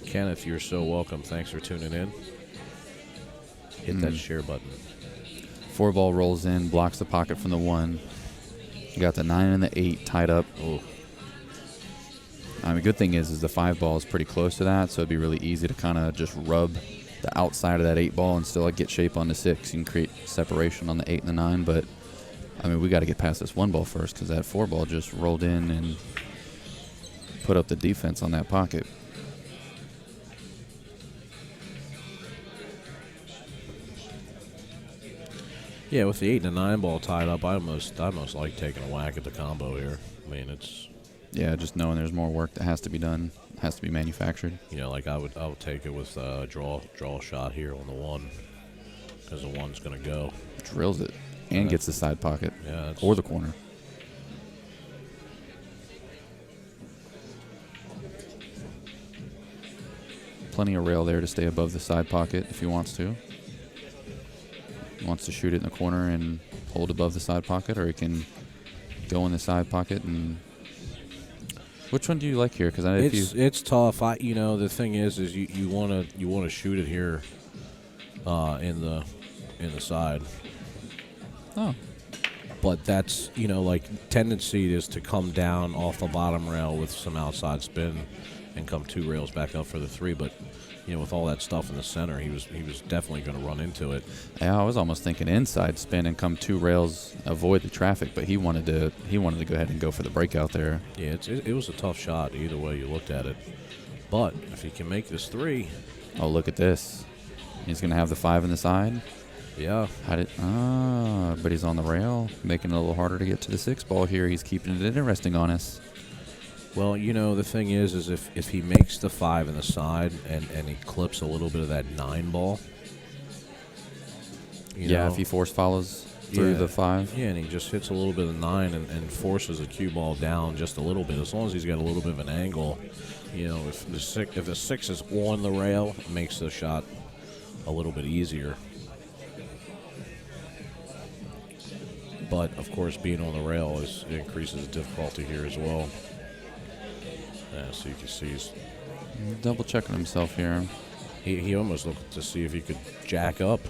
Kenneth, you're so welcome. Thanks for tuning in. Hit that share button. 4-ball rolls in, blocks the pocket from the 1. You got the 9 and the 8 tied up. Oh. Good thing is the 5-ball is pretty close to that, so it'd be really easy to kind of just rub the outside of that 8-ball and still get shape on the 6. You can create separation on the 8 and the 9, but we got to get past this 1-ball first, because that 4-ball just rolled in and put up the defense on that pocket. Yeah, with the 8 and the 9 ball tied up, I almost like taking a whack at the combo here. It's... Yeah, just knowing there's more work that has to be done, has to be manufactured. Like I would take it with draw shot here on the 1, because the 1's going to go. Drills it and gets the side pocket, or the corner. Plenty of rail there to stay above the side pocket if he wants to. Wants to shoot it in the corner and hold above the side pocket, or he can go in the side pocket. And which one do you like here? Because it's tough. The thing is you want to shoot it here, in the side. Oh, but that's tendency is to come down off the bottom rail with some outside spin, and come 2 rails back up for the 3. But with all that stuff in the center, he was definitely going to run into it. Yeah, I was almost thinking inside spin and come 2 rails, avoid the traffic, but he wanted to go ahead and go for the breakout there. Yeah, it was a tough shot either way you looked at it. But if he can make this 3, oh, look at this, he's going to have the 5 in the side. Yeah. But he's on the rail, making it a little harder to get to the 6-ball here. He's keeping it interesting on us. Well, the thing is if he makes the 5 in the side and he clips a little bit of that 9 ball. If he force follows through the 5. Yeah, and he just hits a little bit of 9 and forces the cue ball down just a little bit. As long as he's got a little bit of an angle, if the 6 is on the rail, it makes the shot a little bit easier. But, of course, being on the rail increases the difficulty here as well. Yeah, so you can see he's double checking himself here. He almost looked to see if he could jack up,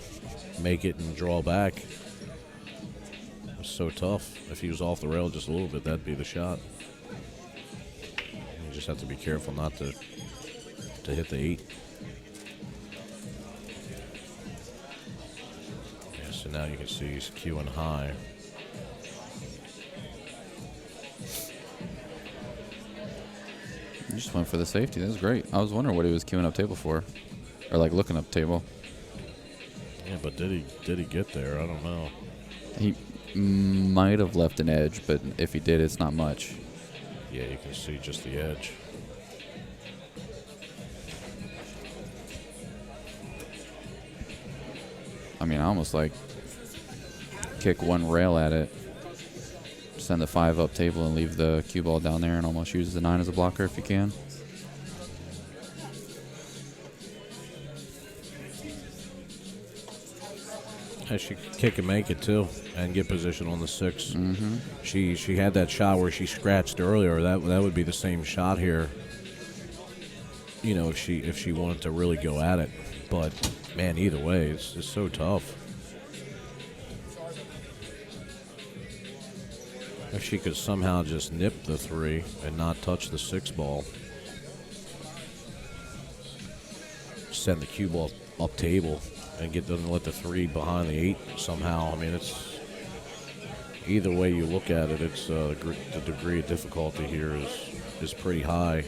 make it, and draw back. It was so tough. If he was off the rail just a little bit, that'd be the shot. You just have to be careful not to hit the 8. Yeah, so now you can see he's cueing high. He just went for the safety. That was great. I was wondering what he was queuing up table for, or looking up table. Yeah, but did he get there? I don't know. He might have left an edge, but if he did, it's not much. Yeah, you can see just the edge. I almost kick 1 rail at it, send the 5 up table, and leave the cue ball down there, and almost use the 9 as a blocker if you can. She could kick and make it too, and get position on the 6. Mm-hmm. She had that shot where she scratched earlier. That would be the same shot here. If she wanted to really go at it, But, man, either way, it's so tough. If she could somehow just nip the 3 and not touch the 6 ball, send the cue ball up table, and doesn't let the 3 behind the 8 somehow. I mean, it's either way you look at it, it's the degree of difficulty here is pretty high.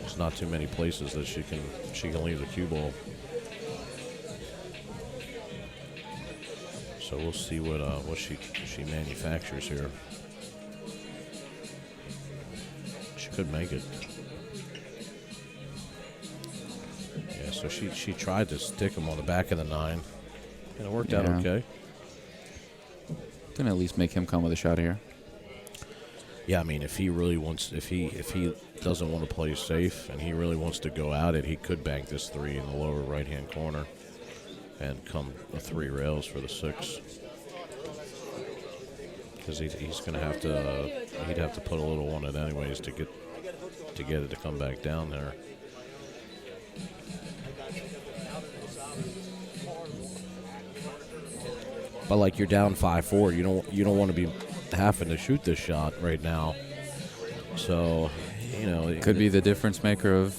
There's not too many places that she can leave the cue ball. So we'll see what she manufactures here. She could make it. Yeah, so she tried to stick him on the back of the 9, and it worked out okay. Gonna at least make him come with a shot here. Yeah, I mean, if he really wants, if he doesn't want to play safe and he really wants to go at it, he could bank this 3 in the lower right-hand corner and come 3 rails for the 6. Because he's going to have to, he'd have to put a little on it anyways to get it to come back down there. But like you're down 5-4, you don't want to be having to shoot this shot right now. So, you know, it could be the difference maker of.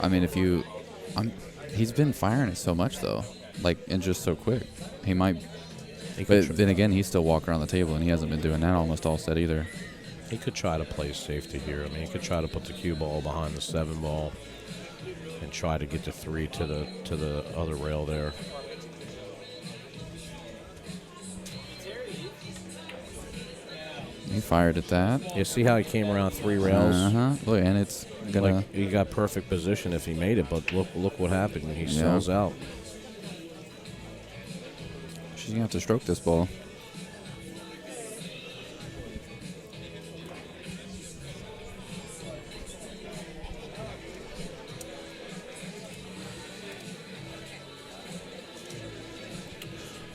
I mean, he's been firing it so much though, like, and just so quick. He might. But then again, he's still walking around the table, and he hasn't been doing that almost all set either. He could try to play safety here. I mean, he could try to put the cue ball behind the 7 ball and try to get the 3 to the other rail there. He fired at that. You see how he came around 3 rails? Look, and it's gonna. Like, he got perfect position if he made it, but look what happened. He sells out. She's gonna have to stroke this ball.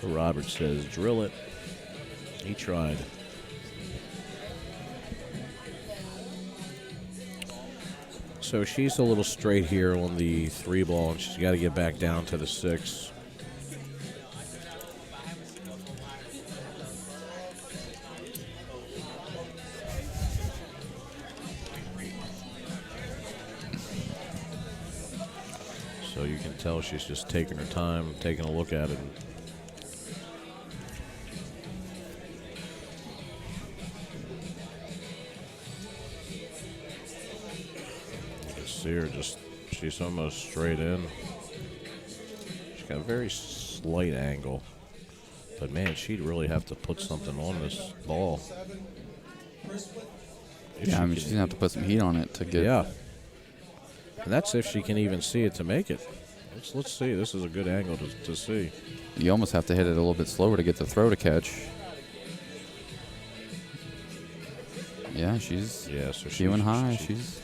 Robert says, drill it. He tried. So she's a little straight here on the 3 ball, and she's got to get back down to the 6. So you can tell she's just taking her time, taking a look at it. See her she's almost straight in. She's got a very slight angle, but man, she'd really have to put something on this ball. Yeah, I mean, she's gonna have to put some heat on it to get. Yeah, and that's if she can even see it to make it. Let's see. This is a good angle to see. You almost have to hit it a little bit slower to get the throw to catch. Yeah, she's doing high. She's.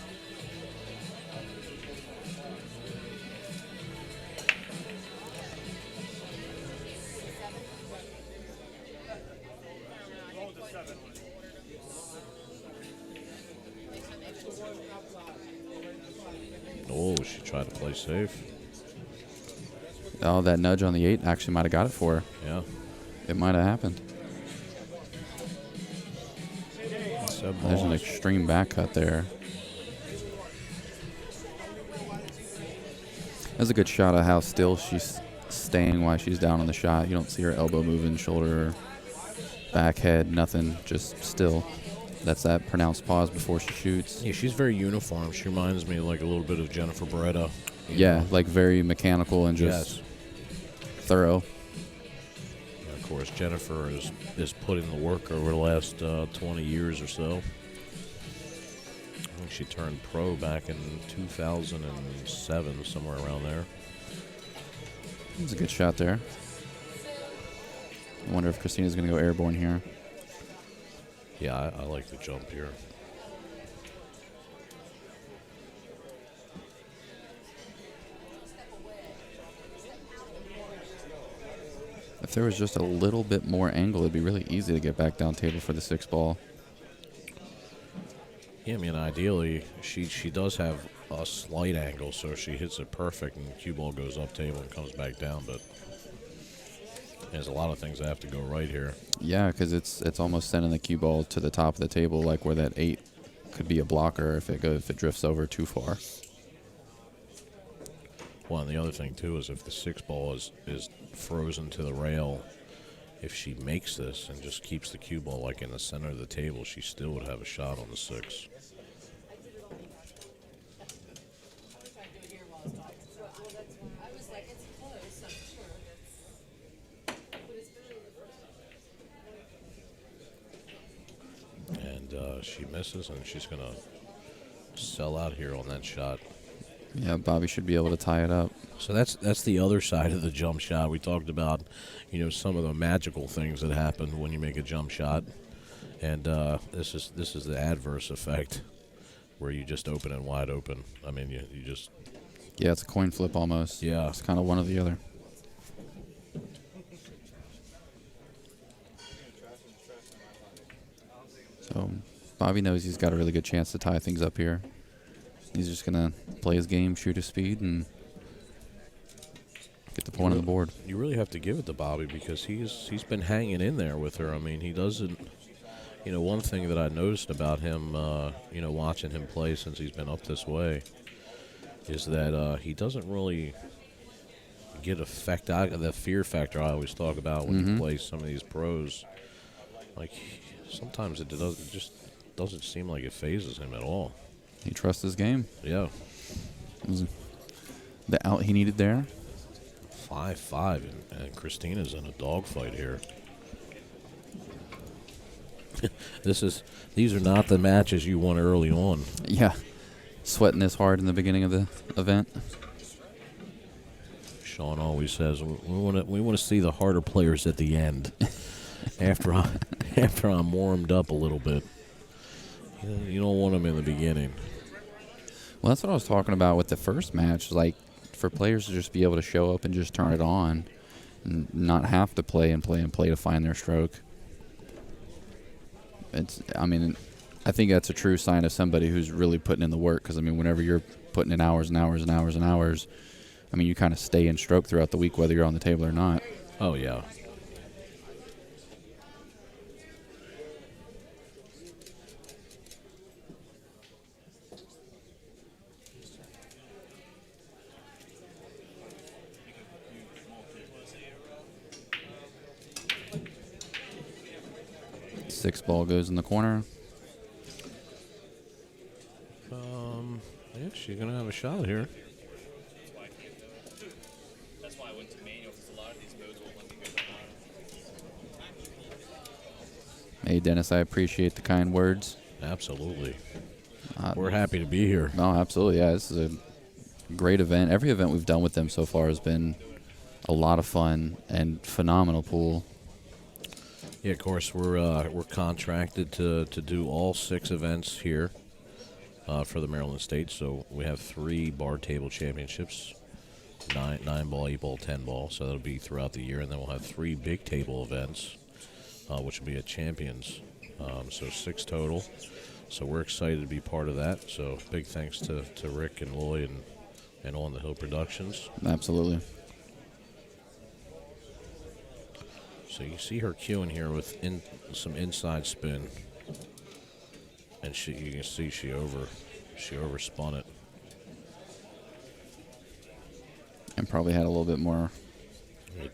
Oh, she tried to play safe. Oh, that nudge on the 8 actually might have got it for her. Yeah. It might have happened. There's an extreme back cut there. That's a good shot of how still she's staying while she's down on the shot. You don't see her elbow moving, shoulder, back, head, nothing, just still. That's that pronounced pause before she shoots. Yeah, she's very uniform. She reminds me like a little bit of Jennifer Beretta. Yeah, like very mechanical and just thorough. And of course, Jennifer is put in the work over the last 20 years or so. I think she turned pro back in 2007, somewhere around there. It's a good shot there. I wonder if Kristina's going to go airborne here. Yeah, I like the jump here. If there was just a little bit more angle, it'd be really easy to get back down table for the 6 ball. Yeah, I mean, ideally, she does have a slight angle, so she hits it perfect, and the cue ball goes up table and comes back down. But there's a lot of things that have to go right here. Yeah, because it's almost sending the cue ball to the top of the table, like where that 8 could be a blocker if it drifts over too far. Well, and the other thing too is if the 6 ball is frozen to the rail, if she makes this and just keeps the cue ball like in the center of the table, she still would have a shot on the 6. And she misses, and she's going to sell out here on that shot. Yeah, Bobby should be able to tie it up. So that's the other side of the jump shot. We talked about, some of the magical things that happen when you make a jump shot, and this is the adverse effect, where you just open it wide open. I mean, you just. Yeah, it's a coin flip almost. Yeah, it's kind of one or the other. So Bobby knows he's got a really good chance to tie things up here. He's just going to play his game, shoot his speed, and get the point on the board. You really have to give it to Bobby because he's been hanging in there with her. I mean, he doesn't. One thing that I noticed about him, watching him play since he's been up this way, is that he doesn't really get the fear factor I always talk about when you play some of these pros. Like sometimes it just doesn't seem like it phases him at all. He trusts his game. Yeah. The out he needed there. 5-5, and Kristina's in a dogfight here. These are not the matches you won early on. Yeah. Sweating this hard in the beginning of the event. Sean always says we want to see the harder players at the end. after I'm warmed up a little bit. You don't want them in the beginning. Well, that's what I was talking about with the first match. Like, for players to just be able to show up and just turn it on and not have to play to find their stroke. I think that's a true sign of somebody who's really putting in the work. Because, whenever you're putting in hours and hours and hours and hours, you kind of stay in stroke throughout the week, whether you're on the table or not. Oh, yeah. Six ball goes in the corner. Yeah, she's going to have a shot here. That's why I went to manual, because a lot of these modes won't let me go down. Hey, Dennis, I appreciate the kind words. Absolutely. We're happy to be here. No, absolutely. Yeah, this is a great event. Every event we've done with them so far has been a lot of fun and phenomenal pool. Yeah, of course, we're contracted to do all 6 events here for the Maryland State. So we have 3 bar table championships, 9 ball, 8 ball, 10 ball. So that'll be throughout the year, and then we'll have 3 big table events, which will be at Champions. So 6 total. So we're excited to be part of that. So big thanks to Rick and Lloyd and On the Hill Productions. Absolutely. So you see her cueing here with some inside spin, and you can see she overspun it, and probably had a little bit more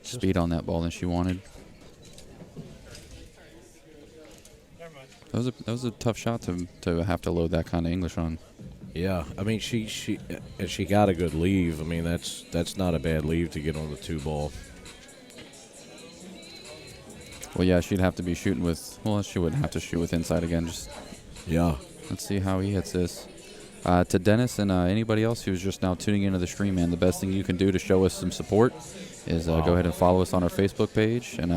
speed on that ball than she wanted. That was a tough shot to have to load that kind of English on. Yeah, she got a good leave. That's not a bad leave to get on the 2 ball. Well, yeah, she'd have to be shooting with. Well, she wouldn't have to shoot with inside again. Yeah. Let's see how he hits this. To Dennis and anybody else who's just now tuning into the stream, man, the best thing you can do to show us some support is go ahead and follow us on our Facebook page, and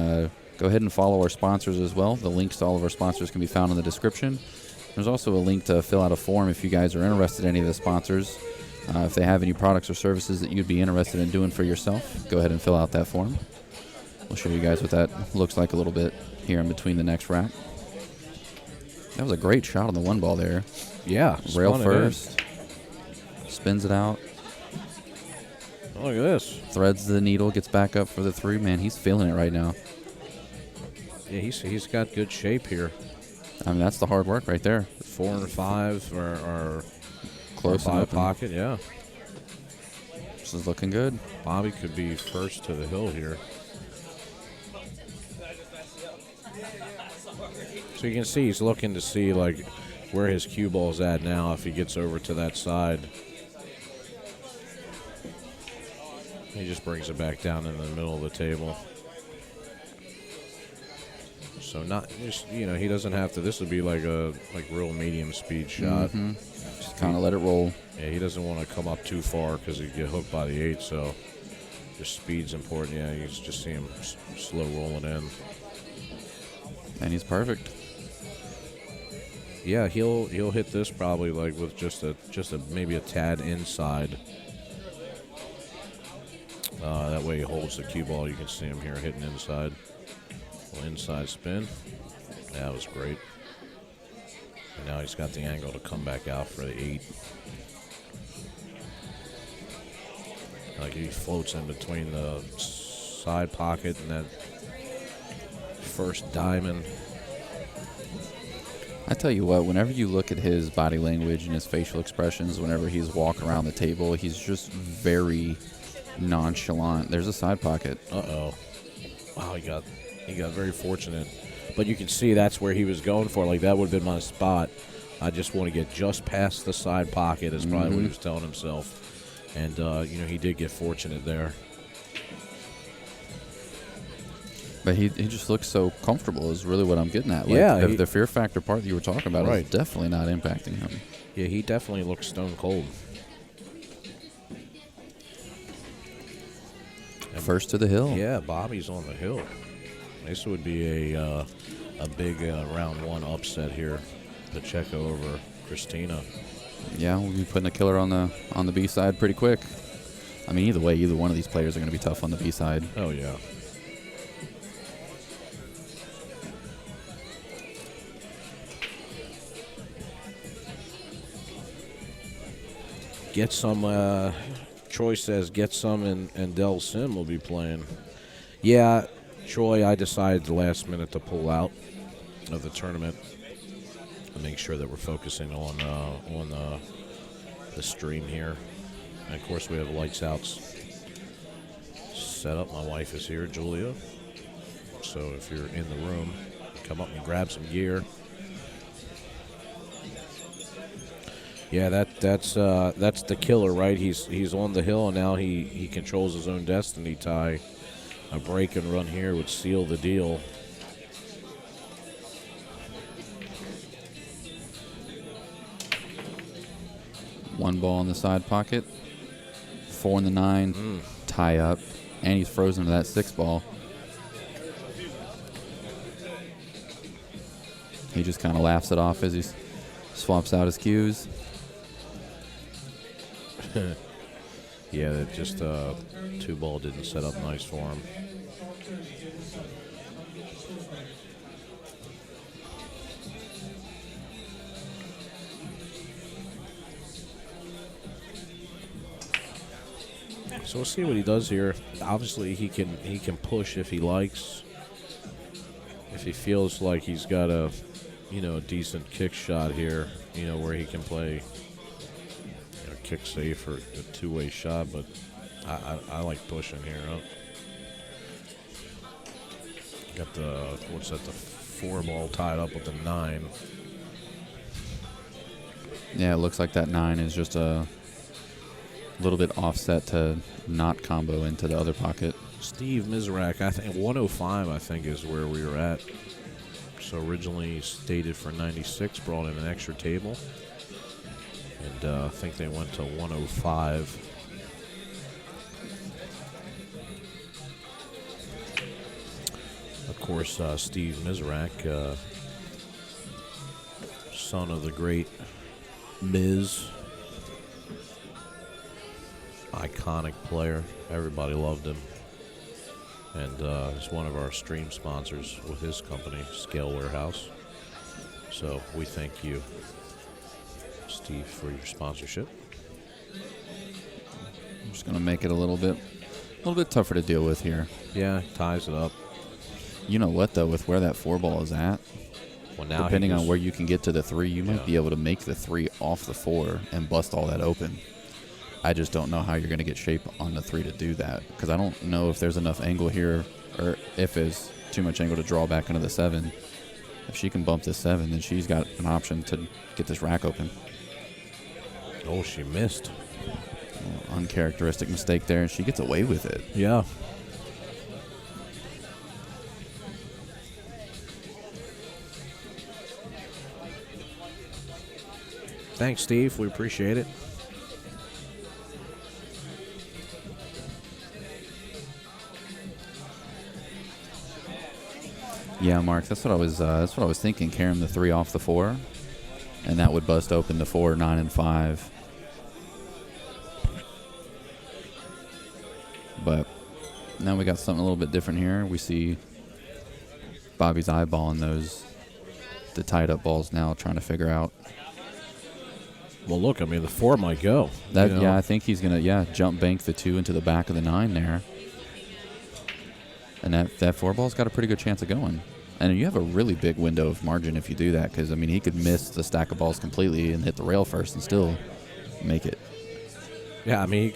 go ahead and follow our sponsors as well. The links to all of our sponsors can be found in the description. There's also a link to fill out a form if you guys are interested in any of the sponsors. If they have any products or services that you'd be interested in doing for yourself, go ahead and fill out that form. We'll show you guys what that looks like a little bit here in between the next rack. That was a great shot on the one ball there. Yeah. Rail spun it first. Spins it out. in. Look at this. Threads the needle. Gets back up for the 3. Man, he's feeling it right now. Yeah, he's got good shape here. I mean, that's the hard work right there. 4 and 5 are Close by enough. pocket, yeah. This is looking good. Bobby could be first to the hill here. So you can see he's looking to see like where his cue ball's at now if he gets over to that side. He just brings it back down in the middle of the table. So not just, you know, he doesn't have to. This would be like a real medium speed shot. Just kind of let it roll. Yeah, he doesn't want to come up too far because he'd get hooked by the 8. So just speed's important. Yeah, you just see him slow rolling in. And he's perfect. Yeah, he'll hit this probably like with just a maybe a tad inside. That way he holds the cue ball. You can see him here hitting inside. Inside spin. That was great. And now he's got the angle to come back out for the 8. Like he floats in between the side pocket and that first diamond. I tell you what, whenever you look at his body language and his facial expressions, whenever he's walking around the table, he's just very nonchalant. There's a side pocket. Uh-oh. Wow, he got very fortunate. But you can see that's where he was going for. Like, that would have been my spot. I just want to get just past the side pocket is probably what he was telling himself. And, you know, he did get fortunate there. But he just looks so comfortable is really what I'm getting at. Like, Yeah, the fear factor part that you were talking about Right. is definitely not impacting him. Yeah, he definitely looks stone cold. First to the hill. Yeah, Bobby's on the hill. This would be a big round 1 upset here. Pacheco over Kristinia. Yeah, we'll be putting a killer on the B side pretty quick. I mean, either way, either one of these players are going to be tough on the B side. Oh, yeah. Get some, Troy says, get some and Del Sim will be playing. Yeah, Troy, I decided the last minute to pull out of the tournament and make sure that we're focusing on the stream here. And, of course, we have lights outs set up. My wife is here, Julia. So if you're in the room, come up and grab some gear. Yeah, that's the killer, right? He's on the hill, and now he controls his own destiny. Ty, a break and run here would seal the deal. One ball in the side pocket, 4 in the 9, tie up, and he's frozen to that 6 ball. He just kind of laughs it off as he swaps out his cues. Yeah, that just 2 ball didn't set up nice for him. So we'll see what he does here. Obviously, he can push if he likes. If he feels like he's got a decent kick shot here, where he can play kick safe or a two-way shot, but I like pushing here. Got the 4 ball tied up with the 9. Yeah, it looks like that 9 is just a little bit offset to not combo into the other pocket. Steve Mizrak, I think 105, I think, is where we were at. So originally stated for 96, brought in an extra table. And I think they went to 105. Of course, Steve Mizrak, son of the great Miz. Iconic player. Everybody loved him. And he's one of our stream sponsors with his company, Scale Warehouse. So we thank you, Steve, for your sponsorship. I'm just going to make it a little bit tougher to deal with here. Yeah, ties it up. You know what, though, with where that 4 ball is at, Well, now depending on where you can get to the 3, you might Yeah. be able to make the 3 off the 4 and bust all that open. I just don't know how you're going to get shape on the 3 to do that, because I don't know if there's enough angle here or if there's too much angle to draw back into the 7. If she can bump this 7, then she's got an option to get this rack open. Oh, she missed. Uncharacteristic mistake there, and she gets away with it. Yeah. Thanks, Steve. We appreciate it. Yeah, Mark, that's what I was thinking. Carrying the 3 off the 4, and that would bust open the 4, 9, and 5. But now we got something a little bit different here. We see Bobby's eyeballing the tied up balls now, trying to figure out. Well, look, I mean, the 4 might go. That, you know? yeah, I think he's going to, jump bank the 2 into the back of the 9 there. And that 4 ball's got a pretty good chance of going. And you have a really big window of margin if you do that, because, I mean, he could miss the stack of balls completely and hit the rail first and still make it. Yeah, I mean,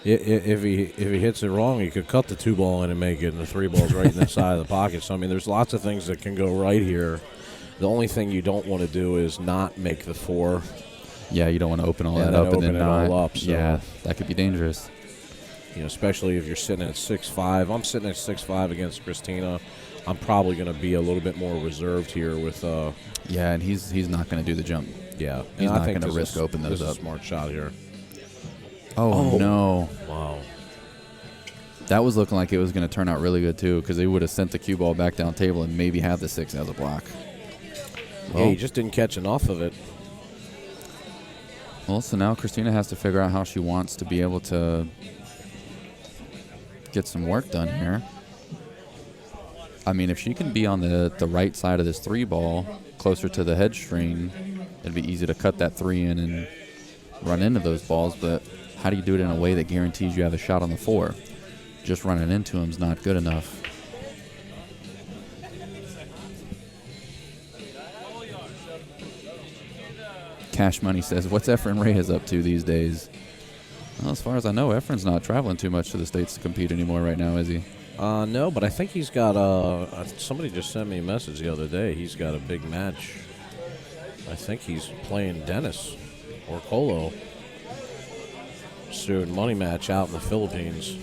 if he hits it wrong, he could cut the 2 ball in and make it, and the 3 ball's right in the side of the pocket. So, I mean, there's lots of things that can go right here. The only thing you don't want to do is not make the 4. Yeah, you don't want to open all Yeah, that then up and then open it all not. up, so. Yeah, that could be dangerous. You know, especially if you're sitting at 6'5". I'm sitting at 6'5" against Kristinia. I'm probably going to be a little bit more reserved here with. Yeah, and he's not going to do the jump. Yeah, He's and I not think going to this risk is- open those this is up. a smart shot here. Oh, no. Wow. That was looking like it was going to turn out really good, too, because they would have sent the cue ball back down table and maybe had the 6 as a block. Yeah, he just didn't catch enough of it. Well, so now Kristinia has to figure out how she wants to be able to get some work done here. I mean, if she can be on the right side of this 3 ball, closer to the head string, it'd be easy to cut that 3 in and run into those balls. But how do you do it in a way that guarantees you have a shot on the 4? Just running into them is not good enough. Cash Money says, what's Efren Reyes up to these days? Well, as far as I know, Efren's not traveling too much to the States to compete anymore right now, is he? No, but I think he's got somebody just sent me a message the other day. He's got a big match. I think he's playing Dennis or Colo. Student money match out in the Philippines.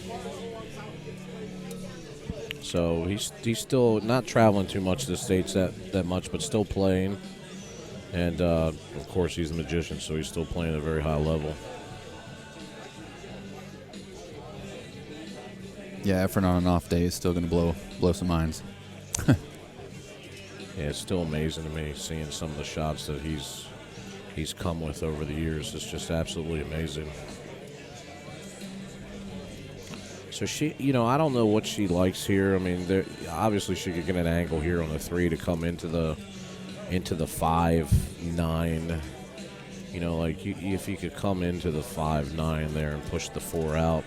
So he's still not traveling too much to the States that much, but still playing. And, of course, he's a magician, so he's still playing at a very high level. Yeah, Efren on an off day is still going to blow some minds. Yeah, it's still amazing to me seeing some of the shots that he's come with over the years. It's just absolutely amazing. So she, I don't know what she likes here. I mean, obviously she could get an angle here on the 3 to come into the 5-9. If you could come into the 5-9 there and push the 4 out.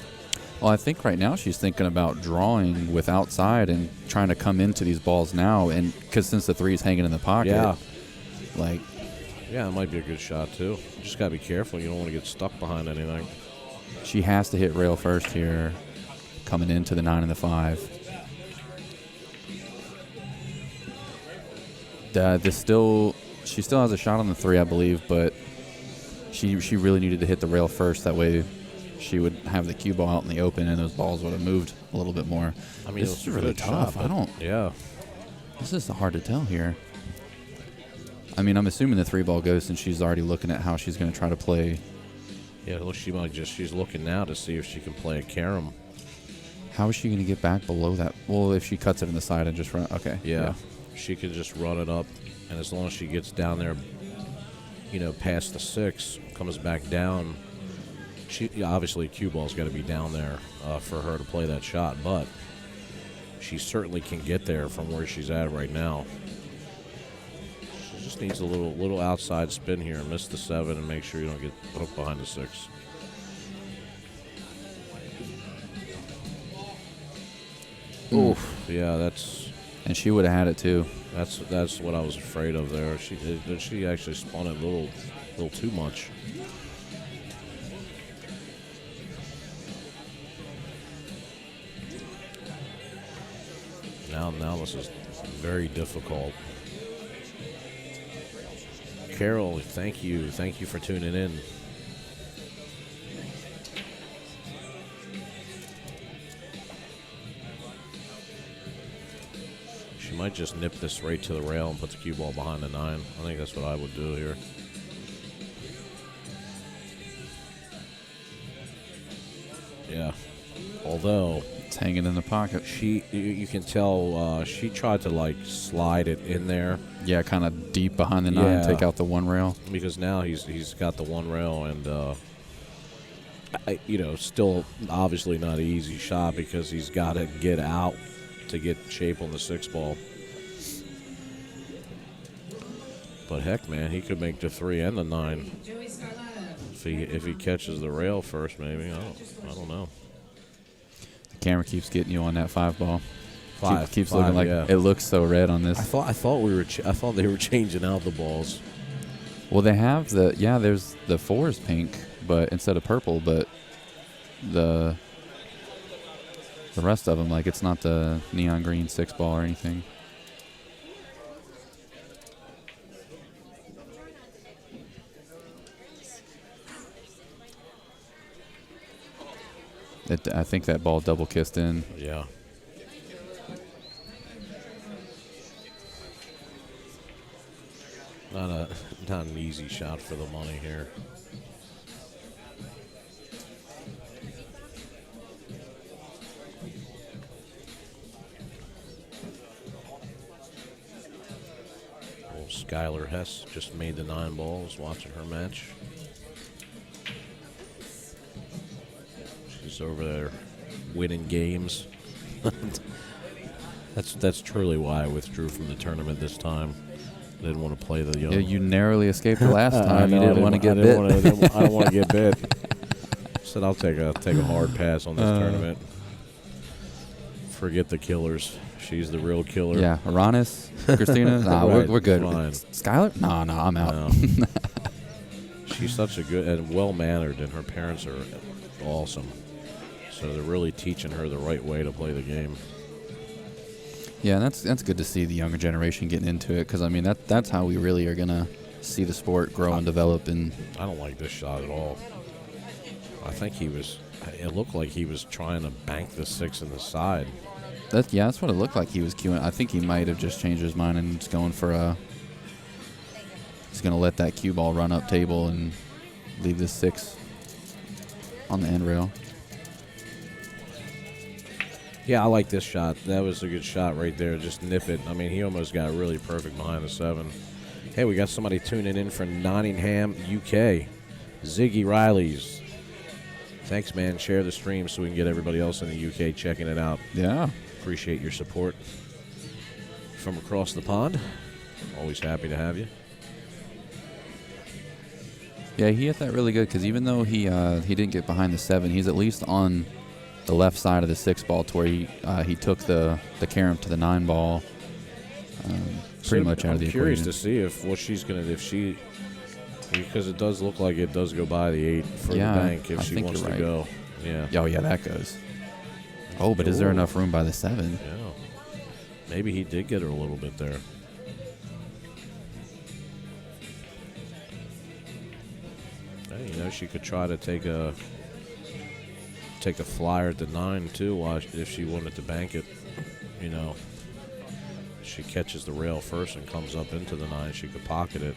Well, I think right now she's thinking about drawing with outside and trying to come into these balls now, and because since the 3 is hanging in the pocket, yeah, it might be a good shot too. You just gotta be careful. You don't want to get stuck behind anything. she has to hit rail first here, coming into the 9 and the 5. She still has a shot on the 3, I believe, but she really needed to hit the rail first. That way, she would have the cue ball out in the open, and those balls would have moved a little bit more. I mean, this is really tough. Yeah. This is hard to tell here. I mean, I'm assuming the 3 ball goes since she's already looking at how she's going to try to play. Yeah, look, she's looking now to see if she can play a carom. How is she going to get back below that? Well, if she cuts it in the side and just run. Okay. Yeah. She could just run it up, and as long as she gets down there, past the 6, comes back down. Obviously, cue ball's got to be down there for her to play that shot, but she certainly can get there from where she's at right now. She's Just needs a little outside spin here and miss the 7 and make sure you don't get hooked behind the 6. Oof. Yeah, that's. And she would have had it too. That's what I was afraid of there. She actually spun it a little too much. Now this is very difficult. Carol, thank you for tuning in. She might just nip this right to the rail and put the cue ball behind the 9. I think that's what I would do here. Yeah. Although it's hanging in the pocket. You can tell she tried to like slide it in there. Yeah, kind of deep behind the 9, take out the 1 rail. Because now he's got the 1 rail and still obviously not an easy shot because he's got to get out to get shape on the 6 ball. But heck, man, he could make the 3 and the 9 if he catches the rail first. Maybe I don't know. The camera keeps getting you on that 5 ball. Keeps 5, looking like it looks so red on this. I thought they were changing out the balls. Well, they have there's the 4 is pink, but instead of purple, but the rest of them, like, it's not the neon green 6 ball or anything. I think that ball double kissed in. Yeah. Not an easy shot for the money here. Well, Skylar Hess just made the 9 balls watching her match. She's over there winning games. That's truly why I withdrew from the tournament this time. I didn't want to play the young. Yeah, you narrowly escaped the last time. You didn't want to get bit. I don't want to get bit. Said I'll take a hard pass on this tournament. Forget the killers. She's the real killer. Yeah, Aranis, Kristinia. Nah, right, we're good. fine. Skylar? No, I'm out. No. She's such a good and well-mannered, and her parents are awesome. So they're really teaching her the right way to play the game. Yeah, that's good to see the younger generation getting into it, because I mean that's how we really are gonna see the sport grow and develop. And I don't like this shot at all. I think it looked like he was trying to bank the 6 in the side. That's what it looked like he was queuing. I think he might have just changed his mind and is going for he's gonna let that cue ball run up table and leave this 6 on the end rail. Yeah, I like this shot. That was a good shot right there. Just nip it. I mean, he almost got really perfect behind the 7. Hey, we got somebody tuning in from Nottingham, UK. Ziggy Riley's. Thanks, man. Share the stream so we can get everybody else in the UK checking it out. Yeah. Appreciate your support from across the pond. Always happy to have you. Yeah, he hit that really good, because even though he didn't get behind the 7, he's at least on the left side of the 6 ball to where he took the carom to the 9 ball pretty much out of the equation. I'm curious to see because it does look like it does go by the 8 for the bank if she wants to go. Yeah. Oh, yeah, that goes. Oh, but is there enough room by the 7? Yeah. Maybe he did get her a little bit there. Hey, she could try to take a flyer at the 9 too, if she wanted to bank it. She catches the rail first and comes up into the 9. She could pocket it.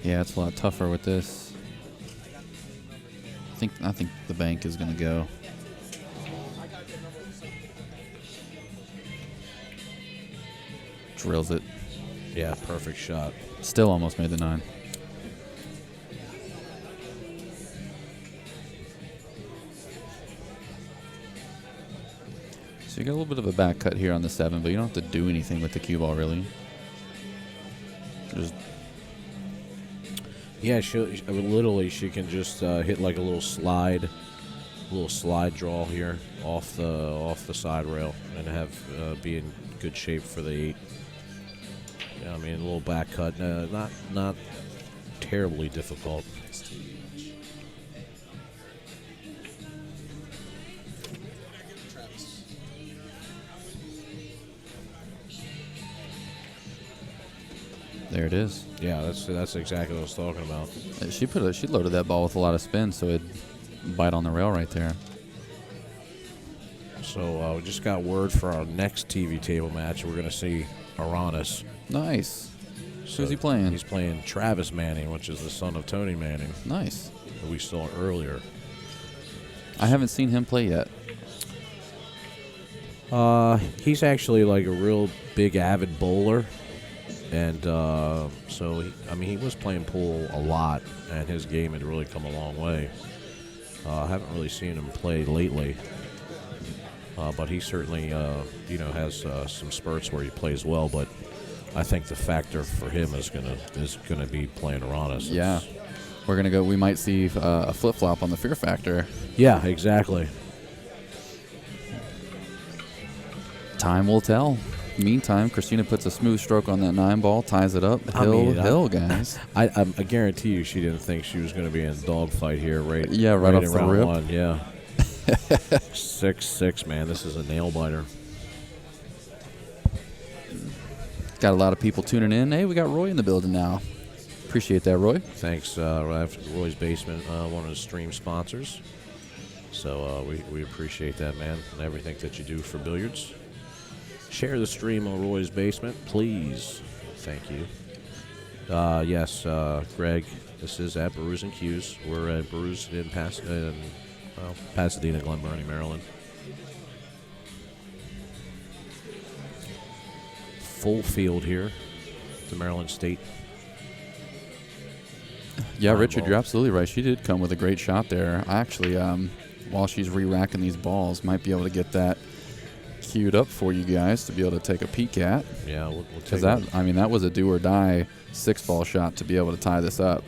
Yeah, it's a lot tougher with this. I think the bank is going to go. Drills it. Yeah, perfect shot. Still almost made the 9. So you got a little bit of a back cut here on the 7, but you don't have to do anything with the cue ball, really. Just Yeah, I mean, literally she can just hit like a little slide draw here off the side rail and have be in good shape for the 8. Yeah, I mean, a little back cut, not terribly difficult. there it is. Yeah, that's exactly what I was talking about. She loaded that ball with a lot of spin, so it'd bite on the rail right there. So we just got word for our next TV table match. We're going to see Aranis. Nice. So Who's he playing? He's playing Travis Manning, which is the son of Tony Manning, Nice. that we saw earlier. I haven't seen him play yet. He's actually like a real big avid bowler. And so, he was playing pool a lot, and his game had really come a long way. I haven't really seen him play lately. But he certainly, has some spurts where he plays well. But I think the factor for him is gonna be playing Aranis. Yeah. We're going to go. We might see a flip-flop on the fear factor. Yeah, exactly. Time will tell. Meantime, Kristinia puts a smooth stroke on that 9 ball, ties it up. Hill, guys. I guarantee you she didn't think she was going to be in a dogfight here, right? Yeah, right off in the round rip. 1, yeah. 6-6, man. This is a nail biter. Got a lot of people tuning in. Hey, we got Roy in the building now. Appreciate that, Roy. Thanks, Roy's Basement, one of the stream sponsors. So we appreciate that, man, and everything that you do for billiards. Share the stream on Roy's Basement, please. Thank you. Yes, Greg, this is at Brews and Q's. We're at Brews in Pasadena, Glen Burnie, Maryland. Full field here at the Maryland State. Yeah, Richard, balls. you're absolutely right. She did come with a great shot there. I actually, while she's re-racking these balls, might be able to get that queued up for you guys to be able to take a peek at. Yeah, we'll take Because that was a do or die 6-ball shot to be able to tie this up.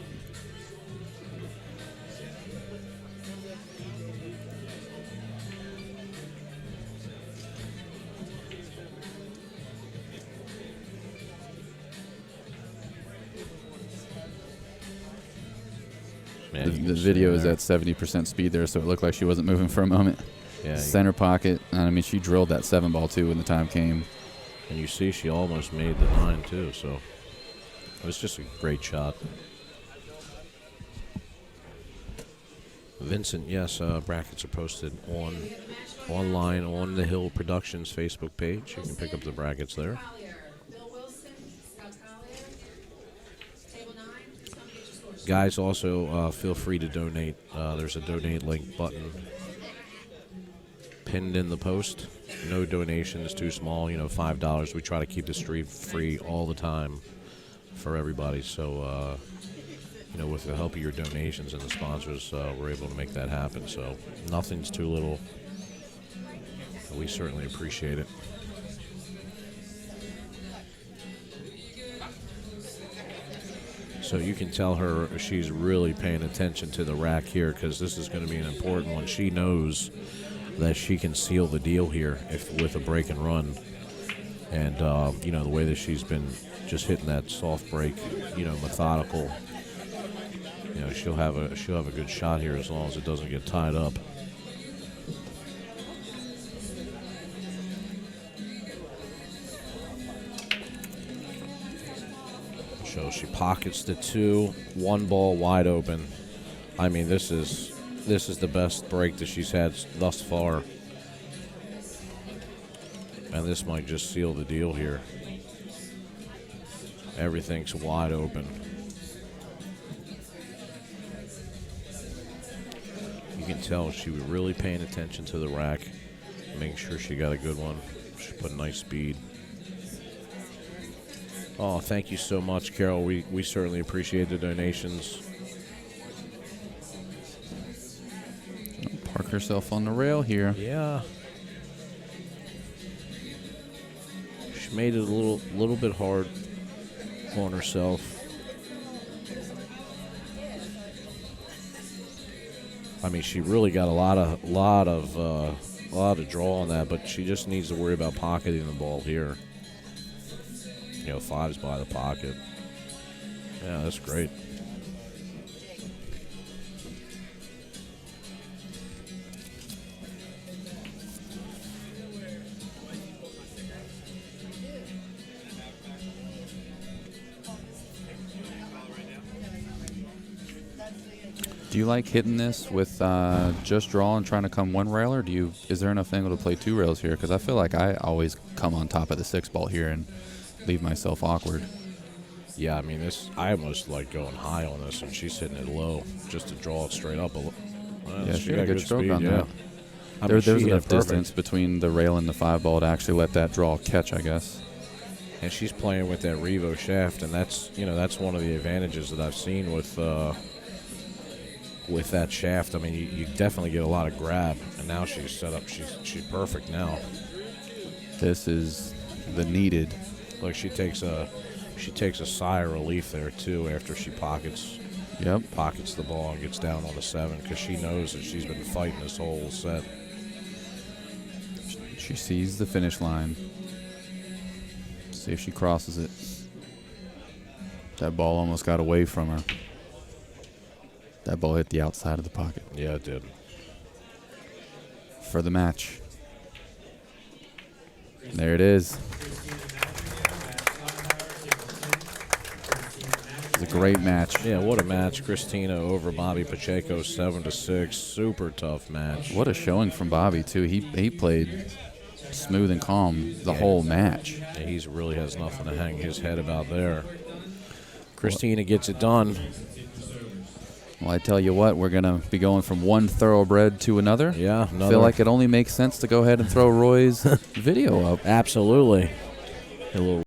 Man, The video is at 70% speed there, so it looked like she wasn't moving for a moment. Yeah, Center pocket. And I mean, she drilled that 7-ball too when the time came. and you see she almost made the 9 too, so it was just a great shot. Vincent, yes, brackets are posted online on the Hill Productions Facebook page. You can pick up the brackets there. Guys, also feel free to donate. There's a donate link button pinned in the post. No donations too small, $5. We try to keep the stream free all the time for everybody. So, with the help of your donations and the sponsors, we're able to make that happen. So nothing's too little. We certainly appreciate it. So you can tell her she's really paying attention to the rack here, because this is going to be an important one. She knows that she can seal the deal here with a break and run. And, the way that she's been just hitting that soft break, methodical, she'll have a good shot here as long as it doesn't get tied up. So she pockets the 2, 1 ball wide open. I mean, this is the best break that she's had thus far. And this might just seal the deal here. Everything's wide open. You can tell she was really paying attention to the rack, making sure she got a good one. She put a nice speed. Oh, thank you so much, Carol. We certainly appreciate the donations. Park herself on the rail here. Yeah. She made it a little bit hard on herself. I mean, she really got a lot of draw on that, but she just needs to worry about pocketing the ball here. You know, 5's by the pocket. Yeah, that's great. Do you like hitting this with just draw and trying to come one rail, or is there enough angle to play two rails here? Because I feel like I always come on top of the 6 ball here and leave myself awkward. Yeah, I mean, I almost like going high on this, and she's hitting it low just to draw it straight up. Yeah, she got a good stroke speed, on that. I mean, There's she enough hit it distance between the rail and the 5 ball to actually let that draw catch, I guess. And she's playing with that Revo shaft, and that's one of the advantages that I've seen with that shaft. I mean, you definitely get a lot of grab, and now she's set up. She's perfect now. This is the needed. Like she takes a sigh of relief there too after she pockets the ball and gets down on the 7, because she knows that she's been fighting this whole set. She sees the finish line. See if she crosses it. That ball almost got away from her. That ball hit the outside of the pocket. Yeah, it did. For the match. There it is. It's a great match. Yeah, what a match. Kristinia over Bobby Pacheco, 7-6. Super tough match. What a showing from Bobby, too. He played smooth and calm the whole match. Yeah, he really has nothing to hang his head about there. Kristinia gets it done. Well, I tell you what, we're going to be going from one thoroughbred to another. Yeah, I feel like it only makes sense to go ahead and throw Roy's video up. Absolutely. A little.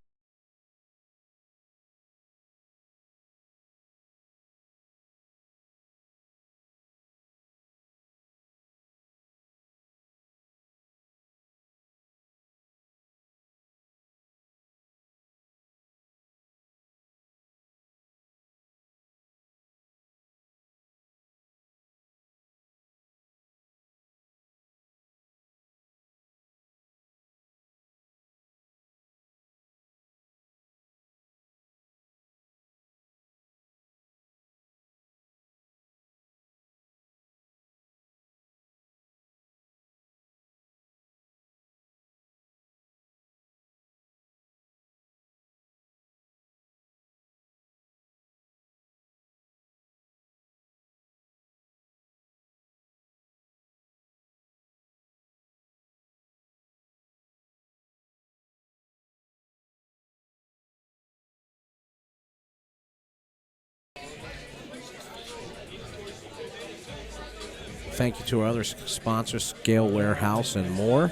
Thank you to our other sponsors, Scale Warehouse and More.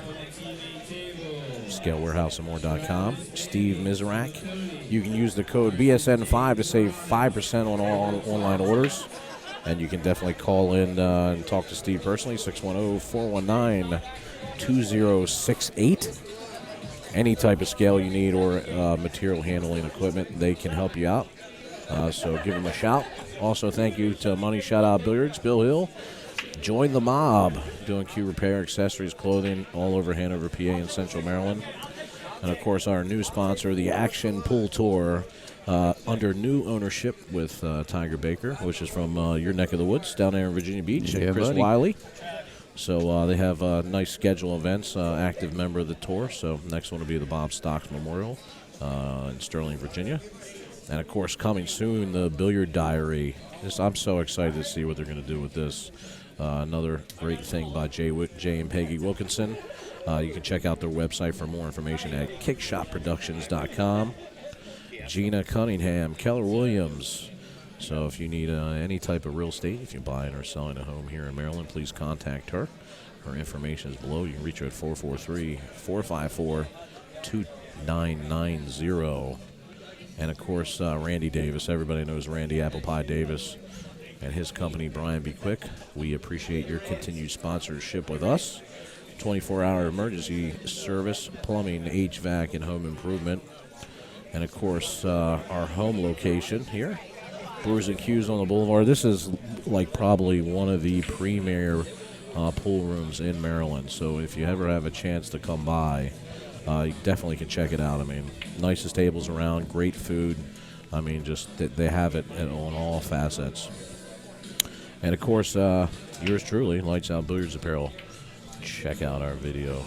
ScaleWarehouseandMore.com. Steve Miserak. You can use the code BSN5 to save 5% on all online orders. And you can definitely call in and talk to Steve personally, 610-419-2068. Any type of scale you need or material handling equipment, they can help you out. So give them a shout. Also, thank you to Money Shot Out Billiards, Bill Hill. Join the mob, doing cue repair, accessories, clothing, all over Hanover, PA, and Central Maryland. And, of course, our new sponsor, the Action Pool Tour, under new ownership with Tiger Baker, which is from your neck of the woods down there in Virginia Beach, Yeah, and Chris buddy. Wiley. So they have a nice schedule of events, active member of the tour. So next one will be the Bob Stocks Memorial in Sterling, Virginia. And, of course, coming soon, the Billiard Diary. I'm so excited to see what they're going to do with this. Another great thing by Jay and Peggy Wilkinson. You can check out their website for more information at kickshotproductions.com. Gina Cunningham, Keller Williams. So if you need any type of real estate, if you're buying or selling a home here in Maryland, please contact her. Her information is below. You can reach her at 443-454-2990. And, of course, Randy Davis. Everybody knows Randy Apple Pie Davis and his company, Brian B. Quick. We appreciate your continued sponsorship with us. 24-hour emergency service, plumbing, HVAC, and home improvement. And, of course, our home location here, Brewers and Q's on the Boulevard. This is like probably one of the premier pool rooms in Maryland. So if you ever have a chance to come by, you definitely can check it out. I mean, nicest tables around, great food. I mean, just they have it on all facets. And, of course, yours truly, Lights Out Billiards Apparel. Check out our video.